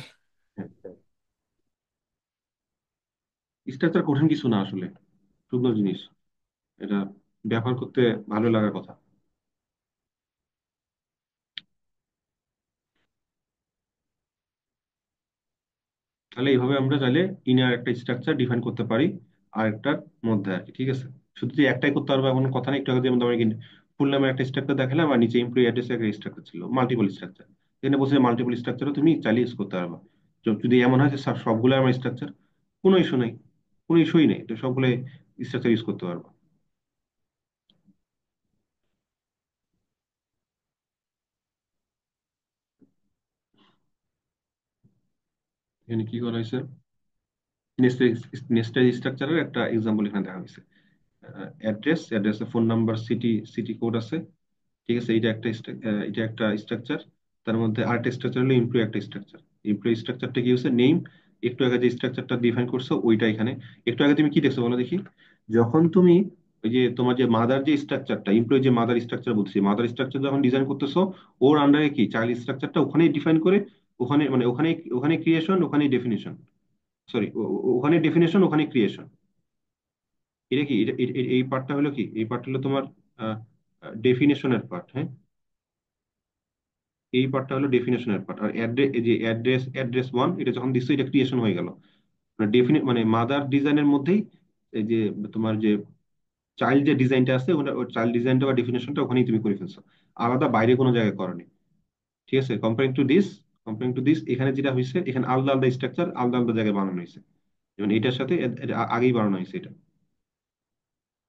স্ট্রাকচার কঠিন কিছু না আসলে, সুন্দর জিনিস এটা, ব্যবহার করতে ভালো লাগার কথা। তাহলে এইভাবে আমরা চাইলে ইনার একটা স্ট্রাকচার ডিফাইন করতে পারি আরেকটার মধ্যে আর কি। ঠিক আছে, শুধু যে একটাই করতে পারবো এমন কথা নেই। একটু আগে যেমন আমরা ফুল নামের একটা স্ট্রাকচার দেখালাম, আর নিচে এমপ্লয়ি অ্যাড্রেসের একটা স্ট্রাকচার ছিল, মাল্টিপল স্ট্রাকচার। এখানে বলছে মাল্টিপল স্ট্রাকচারও তুমি চাইলে ইউজ করতে পারবা। যদি এমন হয় যে স্যার সবগুলো আমার স্ট্রাকচার, কোনো ইস্যু নেই, কোনো ইস্যুই নেই, তো সবগুলো স্ট্রাকচার ইউজ করতে পারবা। এখানে কি করা হয়েছে, নেস্টেড স্ট্রাকচারের একটা এক্সাম্পল এখানে দেখা হয়েছে। অ্যাড্রেসে phone number, city, city code আছে। ঠিক আছে, এটা একটা স্ট্রাকচার। তার মধ্যে আরেকটা স্ট্রাকচার হলো এমপ্লয়ি একটা স্ট্রাকচার। এমপ্লয়ি স্ট্রাকচারটা কি হচ্ছে, নেম। একটু আগে যে স্ট্রাকচারটা ডিফাইন করছো ওইটা এখানে। একটু আগে তুমি কি দেখছো বলো দেখি, যখন তুমি ওই যে তোমার যে মাদার যে স্ট্রাকচারটা, এমপ্লয়ি যে মাদার স্ট্রাকচার বলছি, মাদার স্ট্রাকচার যখন ডিজাইন করতেছো, ওর আন্ডারে কি চাইল্ড স্ট্রাকচারটা ওখানেই ডিফাইন করে, ওখানে মানে ওখানে ওখানে ক্রিয়েশন, ওখানে ডেফিনেশন, সরি, ওখানে ডেফিনেশন, ওখানে ক্রিয়েশন। এটা কি এই পার্টটা হলো কি, এই পার্ট হলো তোমার ডেফিনেশনের পার্ট, হ্যাঁ। এই পার্টটা হলো ডেফিনেশনের পার্ট। আর অ্যাড্রেস 1 এটা যখন দিচ্ছ, এটা ক্রিয়েশন হয়ে গেল। মানে ডেফিনেট মানে মাদার ডিজাইনের মধ্যেই এই যে তোমার যে চাইল্ড যে ডিজাইনটা আছে, ওই চাইল্ড ডিজাইনটা বা ডেফিনেশনটা ওখানেই তুমি করে ফেলছো, আলাদা বাইরে কোনো জায়গায় করনি। ঠিক আছে, কম্পেয়ারিং টু দিস এখানে যেটা হয়েছে, এখানে আলাদা আলাদা স্ট্রাকচার আলাদা আলাদা জায়গায় বানানো হয়েছে। যেমন এটার সাথে এটা আগেই বানানো হয়েছে, এটা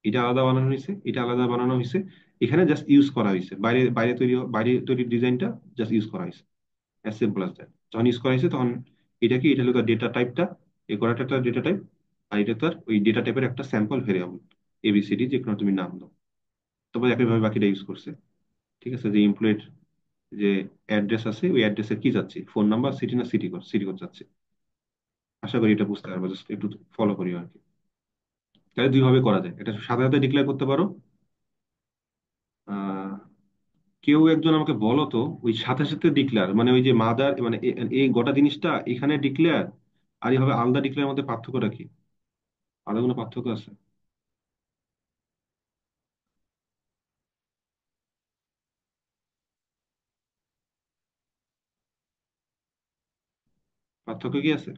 এটা আলাদা বানানো হয়েছে, এটা আলাদা বানানো হয়েছে। এখানে জাস্ট ইউজ করা হয়েছে, বাইরে বাইরে তৈরি ডিজাইনটা জাস্ট ইউজ করা হয়েছে, অ্যাজ সিম্পল অ্যাজ দ্যাট। যখন ইউজ করা হয়েছে তখন এটা কি, এটা হলো ডেটা টাইপটা, এই করাটা একটা ডেটা টাইপ, আর এটা তার ওই ডেটা টাইপের একটা স্যাম্পল ভেরিয়েবল, এবিসিডি যে কোনো তুমি নাম দাও। তবে একইভাবে বাকিটা ইউজ করছে। ঠিক আছে, যে এমপ্লয়েড যে অ্যাড্রেস আছে, ওই অ্যাড্রেসের কি যাচ্ছে, ফোন নাম্বার, সিটি না সিটি কোড যাচ্ছে। আশা করি এটা বুঝতে পারবো, জাস্ট একটু ফলো করি আর কি। তাহলে দুই ভাবে করা যায়, এটা সাথে সাথে ডিক্লেয়ার করতে পারো। আহ কেউ একজন আমাকে বলো তো, ওই সাথে সাথে ডিক্লেয়ার মানে ওই যে মাদার মানে এই গোটা জিনিসটা এখানে ডিক্লেয়ার, আর এইভাবে আলাদা ডিক্লেয়ার মধ্যে পার্থক্যটা কি? আলাদা কোনো পার্থক্য আছে? পার্থক্য কি আছে?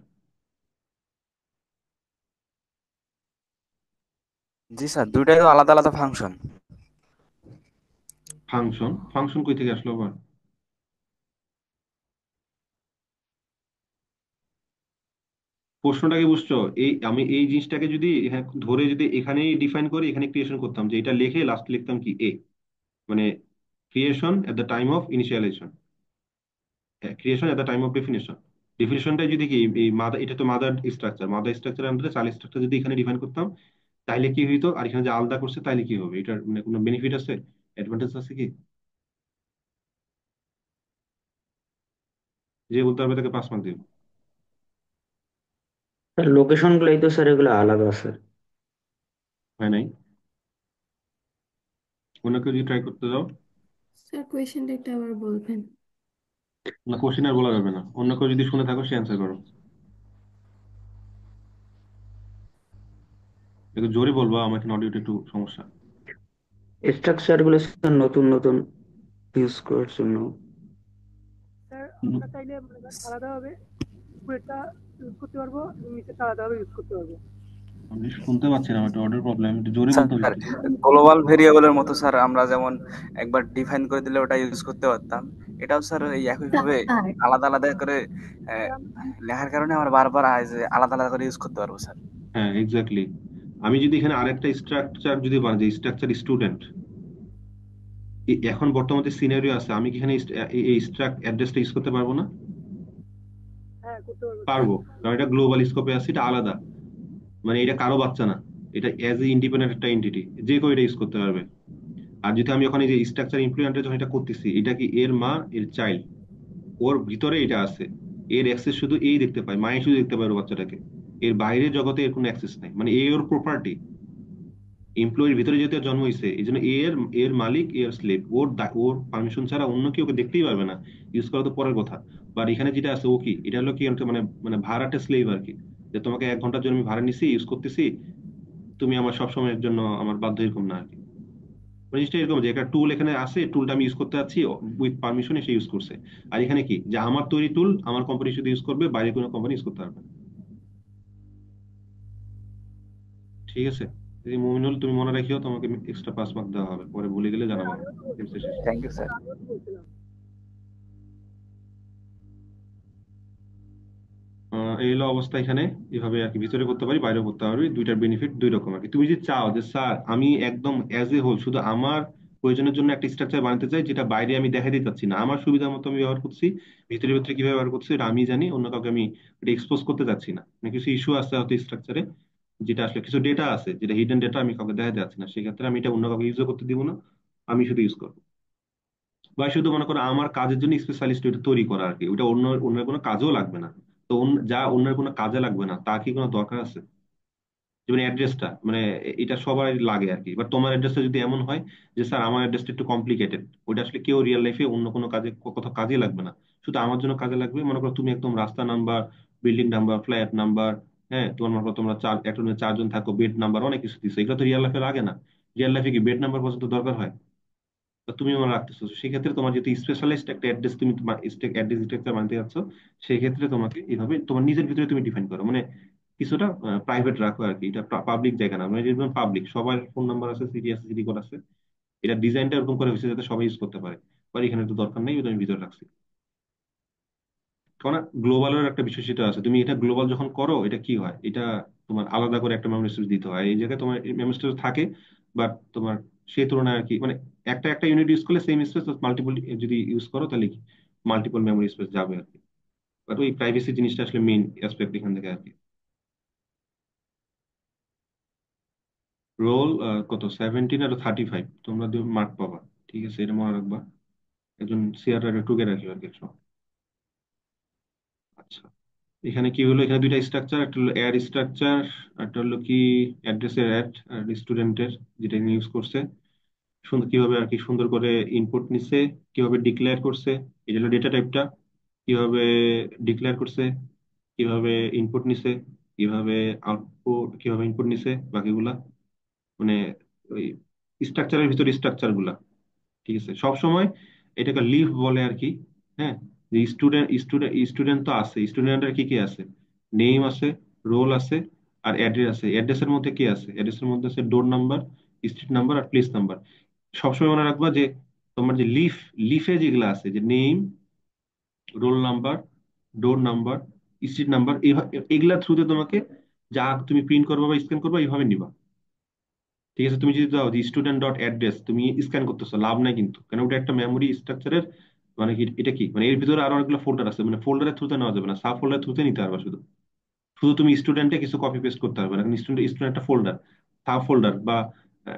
জি স্যার, দুইটাই তো আলাদা আলাদা ফাংশন। ফাংশন, ফাংশন কই থেকে আসলো আবার? প্রশ্নটা কি বুঝছো? আমি এই জিনিসটাকে যদি ধরে যদি এখানেই ডিফাইন করি, এখানে ক্রিয়েশন করতাম, যে এটা লিখে লাস্ট লিখতাম কি এ, মানে creation at the time of initialization, creation at the time of definition. ডেফিনেশনটা যদি কি এই মাদার, এটা তো মাদার স্ট্রাকচার আন্ডারে চাইল্ড স্ট্রাকচার যদি এখানে ডিফাইন করতাম তাইলে কি হইতো, আর এখানে যে আলাদা করছে তাইলে কি হবে, এটার মানে কোনো বেনিফিট আছে, অ্যাডভান্টেজ আছে কি? যে বলতে পারবে তাকে 5 মার্ক দিব। স্যার লোকেশন গুলোই তো স্যার এগুলো আলাদা স্যার। হয় নাই? অন্য কেউ যদি ট্রাই করতে যাও। স্যার কোয়েশ্চেনটা একটু আবার বলবেন। না, কোশ্চেন আর বলা যাবে না, অন্য কেউ যদি শুনে থাকো সে অ্যান্সার করো। একটু জোরে বলবো, আমার এখানে অডিওটা একটু সমস্যা। স্ট্রাকচার গুলো স্যার নতুন নতুন ইউজ করার জন্য। স্যার উম, আমরা চাইলে মনে করেন আলাদাভাবে উপরেরটা ইউজ করতে পারবো এবং নিচেরটা আলাদাভাবে ইউজ করতে পারবো। আমি শুনতে পাচ্ছি না, একটু অডিওর প্রবলেম, একটু জোরে বলতে হবে স্যার একটু। গ্লোবাল ভেরিয়েবলের মতো স্যার আমরা যেমন একবার ডিফাইন করে দিলে ওটা ইউজ করতে পারতাম, এটাও স্যার এই একইভাবে স্যার আলাদা আলাদা করে আহ, লেখার কারণে আমরা বারবার যে আলাদা আলাদা করে ইউজ করতে পারবো স্যার। হ্যাঁ, এক্স্যাক্টলি। আমি যদি এখানে আরেকটা স্ট্রাকচার যদি বানাই, স্ট্রাকচার স্টুডেন্ট, এখন বর্তমানে সিনারিও আছে, আমি কি এখানে এই স্ট্রাক অ্যাড্রেসটা ইউজ করতে পারবো না? হ্যাঁ করতে পারবো স্যার। পারবো, কারণ এটা গ্লোবাল স্কোপে আছে, এটা আলাদা, মানে এটা কারো বাচ্চা না, এটা অ্যাজ এ ইন্ডিপেন্ডেন্ট একটা এন্টিটি, যে কেউ এটা ইউজ করতে পারবে। আর যদি আমি এখন এই যে স্ট্রাকচার ইমপ্লিমেন্টে যখন এটা করতেছি, এটা কি এর মা এর চাইল্ড, ওর ভিতরে এটা আছে, এর অ্যাক্সেস শুধু এই দেখতে পায়, মাই শুধু দেখতে পায় ওর বাচ্চাটাকে, এর বাইরের জগতে এর কোনো অ্যাক্সেস নাই, মানে এ ওর প্রপার্টি, এমপ্লয়ির ভিতরে যেহেতু এর জন্ম হয়েছে এই জন্য এর এর মালিক এর স্লেভ, ওর পারমিশন ছাড়া অন্য কেউ ওকে দেখতেই পারবে না, ইউজ করা তো পরের কথা। বাট এখানে যেটা আছে ও কি, এটা হলো কি একটা মানে মানে ভাড়াটে স্লেভ আর কি, যে তোমাকে 1 ঘন্টার জন্য আমি ভাড়া নিছি, ইউজ করতেছি, তুমি আমার সবসময়ের জন্য আমার বাধ্য, এরকম না আর কি। মানে জিনিসটা এরকম যে একটা টুল এখানে আছে, টুলটা আমি ইউজ করতে যাচ্ছি, উইথ পারমিশন সে ইউজ করছে। আর এখানে কি, যে আমার তৈরি টুল আমার কোম্পানি শুধু ইউজ করবে, বাইরে কোনো কোম্পানি ইউজ করতে পারবে না। ঠিক আছে? এই মুমিনুল, তুমি মনে রাখিও, তোমাকে এক্সট্রা 5 মার্ক দেওয়া হবে, পরে ভুলে গেলে স্যার জানাবো আমিও তো সেমিস্টার বলছিলাম শেষে। Thank you sir sir. আমিও তো বলছিলাম। এই হলো অবস্থা এখানে, এভাবে আর কি ভিতরে করতে পারি, বাইরেও করতে পারবি, দুইটার বেনিফিট দুই রকম আর কি। তুমি যদি চাও যে স্যার আমি একদম অ্যাজ এ হোল শুধু আমার প্রয়োজনের জন্য একটা স্ট্রাকচার বানাতে চাই, যেটা বাইরে আমি দেখাতে চাচ্ছি না, আমার সুবিধা মতো আমি ব্যবহার করছি, ভিতরে ভিতরে কিভাবে ব্যবহার করছি এটা আমি জানি, অন্য কাউকে আমি এটা এক্সপোজ করতে চাচ্ছি না, মানে কিছু ইস্যু আছে হয়তো স্ট্রাকচারে, যেটা আসলে কিছু ডেটা আছে, যেটা হিডেন ডেটা, আমি কাউকে দেখাতে যাচ্ছি না, সেক্ষেত্রে আমি এটা অন্য কাউকে ইউজও করতে দিব না, আমি শুধু ইউজ করবো। বা শুধু মনে করো আমার কাজের জন্য স্পেশালিস্ট ওইটা তৈরি করা আর কি, ওটা অন্যের কোনো কাজেও লাগবে না। তো যা অন্যের কোনো কাজে লাগবে না তা কি কোনো দরকার আছে? যেমন অ্যাড্রেসটা, মানে এটা সবার লাগে আর কি, বাট তোমার অ্যাড্রেসটা যদি এমন হয় যে স্যার আমার অ্যাড্রেসটা একটু কমপ্লিকেটেড, ওটা আসলে কেউ রিয়েল লাইফে অন্য কোনো কাজে কোথাও কাজে লাগবে না, শুধু আমার জন্য কাজে লাগবে। মনে করো তুমি একদম রাস্তা number, building number, flat number, হ্যাঁ, তোমার মনে করো তোমরা একটা রুমে 4 জন থাকো, বেড নাম্বার, অনেক কিছু দিচ্ছ, এগুলো তো রিয়েল লাইফে লাগে না। রিয়েল লাইফে কি বেড নাম্বার পর্যন্ত দরকার হয়? তো তুমি মনে রাখতেছো, সেক্ষেত্রে তোমার যেহেতু স্পেশালিস্ট একটা অ্যাড্রেস, তুমি অ্যাড্রেস স্ট্রাকচার বানাতে যাচ্ছ, সেক্ষেত্রে তোমাকে এইভাবে তোমার নিজের ভিতরে তুমি ডিফাইন করো, মানে কিছুটা প্রাইভেট রাখো আর কি, এটা পাবলিক জায়গা না, মানে যেমন পাবলিক সবার ফোন নাম্বার আছে, সিডি আছে, সিডি কোড আছে, এটা ডিজাইনটা এরকম করে হয়েছে যাতে সবাই ইউজ করতে পারে, আর এখানে তো দরকার নেই, এটা আমি ভিতরে রাখছি। কারণ গ্লোবালের একটা বিষয় সেটা আছে, তুমি এটা গ্লোবাল যখন করো এটা কি হয়, এটা তোমার আলাদা করে একটা মেমরি স্পেস দিতে হয়, এই জায়গায় তোমার মেমরি স্পেস থাকে, বাট তোমার সেই তুলনায় আর কি, মানে একটা একটা ইউনিট ইউজ করলে সেম স্পেস, মাল্টিপল যদি ইউজ করো তাহলে কি মাল্টিপল মেমরি স্পেস যাবে আর কি। বাট ওই প্রাইভেসি জিনিসটা আসলে মেইন অ্যাসপেক্ট এখান থেকে আর কি। রোল কত, 17 আর 35, তোমরা 2 মার্ক পাবা। ঠিক আছে, এটা মনে রাখবা, একজন সিআর টুকে রাখি আর কি একসময়। আচ্ছা, এখানে কি হলো, এখানে দুইটা স্ট্রাকচার, একটা হলো অ্যাড স্ট্রাকচার, একটা হলো কি অ্যাড্রেসের অ্যাড, আর স্টুডেন্টের যেটা ইউজ করছে, সুন্দর কিভাবে আর কি সুন্দর করে ইনপুট নিছে, কিভাবে ডিক্লেয়ার করছে, এটা হলো ডেটা টাইপটা, কিভাবে ডিক্লেয়ার করছে, কিভাবে ইনপুট নিছে, কিভাবে আউটপুট, কিভাবে ইনপুট নিছে, বাকিগুলা মানে ওই স্ট্রাকচারের ভিতরে স্ট্রাকচার গুলা। ঠিক আছে, সব সময় এটাকে লিভ বলে আর কি। হ্যাঁ, যে স্টুডেন্ট স্টুডেন্ট স্টুডেন্ট তো আছে, স্টুডেন্টের কি কি আছে, নেম আছে, রোল আছে, আর অ্যাড্রেস আছে। অ্যাড্রেসের মধ্যে কি আছে, অ্যাড্রেসের মধ্যে আছে ডোর নাম্বার, স্ট্রিট নাম্বার, আর প্লেস নাম্বার। সবসময় মনে রাখবা যে তোমার যে লিফে যেগুলো আছে, যে নেম, রোল নাম্বার, ডোর নাম্বার, স্ট্রিট নাম্বার, এগুলা থ্রুতে তোমাকে যা তুমি প্রিন্ট করবা বা স্ক্যান করবা এইভাবে নিবা। ঠিক আছে, তুমি যদি দাও যে স্টুডেন্ট ডট অ্যাড্রেস, তুমি স্ক্যান করতেছো, লাভ নাই কিন্তু, কারণ ওটা একটা মেমোরি স্ট্রাকচারের মানে কি এটা কি মানে এর ভিতরে আরো অনেকগুলো ফোল্ডার আছে, মানে ফোল্ডারের থ্রুতে নেওয়া যাবে না, সাব ফোল্ডারের থ্রুতে নিতে পারবা শুধু। শুধু তুমি স্টুডেন্টে কিছু কপি পেস্ট করতে পারবে না, কারণ স্টুডেন্ট একটা ফোল্ডার, সাব ফোল্ডার বা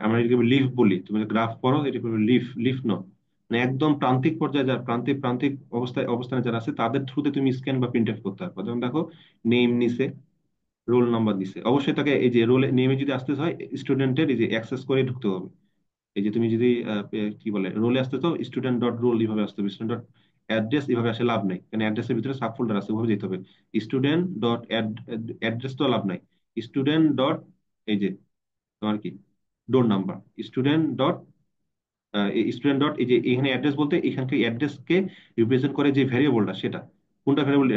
আমরা এটাকে লিফ বলি। তুমি গ্রাফ পড়ো, এটা লিফ, লিফ নো, মানে একদম প্রান্তিক পর্যায়ে যারা প্রান্তিক প্রান্তিক অবস্থানে যারা আছে তাদের থ্রুতে তুমি স্ক্যান বা প্রিন্ট করতে পারবে। যেমন দেখো, নেম নিছে, রোল নাম্বার দিছে, অবশ্যই তাকে এই যে রোলে নেমে যদি আসতে হয় স্টুডেন্টের এই যে অ্যাক্সেস করে ঢুকতে হবে। এই যে তুমি যদি কি বলে রোলে আসতে তো স্টুডেন্ট ডট রোল এইভাবে আসতে হবে, স্টুডেন্ট ডট অ্যাড্রেস এইভাবে আসে লাভ নাই, কারণ অ্যাড্রেসের ভিতরে সাব ফোল্ডার আছে, ওভাবে যেতে হবে। স্টুডেন্ট ডট অ্যাড্রেস তো লাভ নাই, স্টুডেন্ট ডট এই যে তোমার কি ডোর number, student dot student dot এই যে এখানে অ্যাড্রেস বলতে এখানকার অ্যাড্রেসকে রিপ্রেজেন্ট করে যে ভ্যারিয়েবলটা, সেটা কোনটা ভ্যারিয়েবল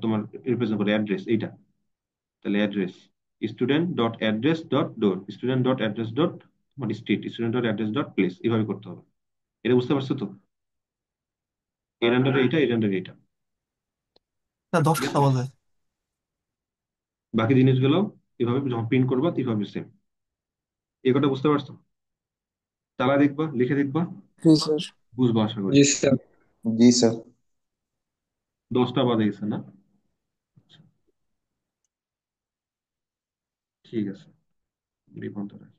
তোমার রিপ্রেজেন্ট করে, অ্যাড্রেস এইটা। তাহলে address, student dot address dot door, student dot address dot মানে street, student dot address dot place, এইভাবে করতে হবে। এটা বুঝতে পারছো তো? এর আন্ডারে এইটা, এর আন্ডারে এইটা। স্যার ঠিক 10টা আছে, বলে। বাকি জিনিসগুলো এভাবে যখন প্রিন্ট করবা এইভাবে সেম। এই কথা বুঝতে পারছো? চালা দেখবা, লিখে দেখবা, জি স্যার। বুঝবা আশা করি। জি স্যার। জি স্যার। 10টা বাজে গেছে না? আচ্ছা, ঠিক আছে, এই পর্যন্ত রাখি।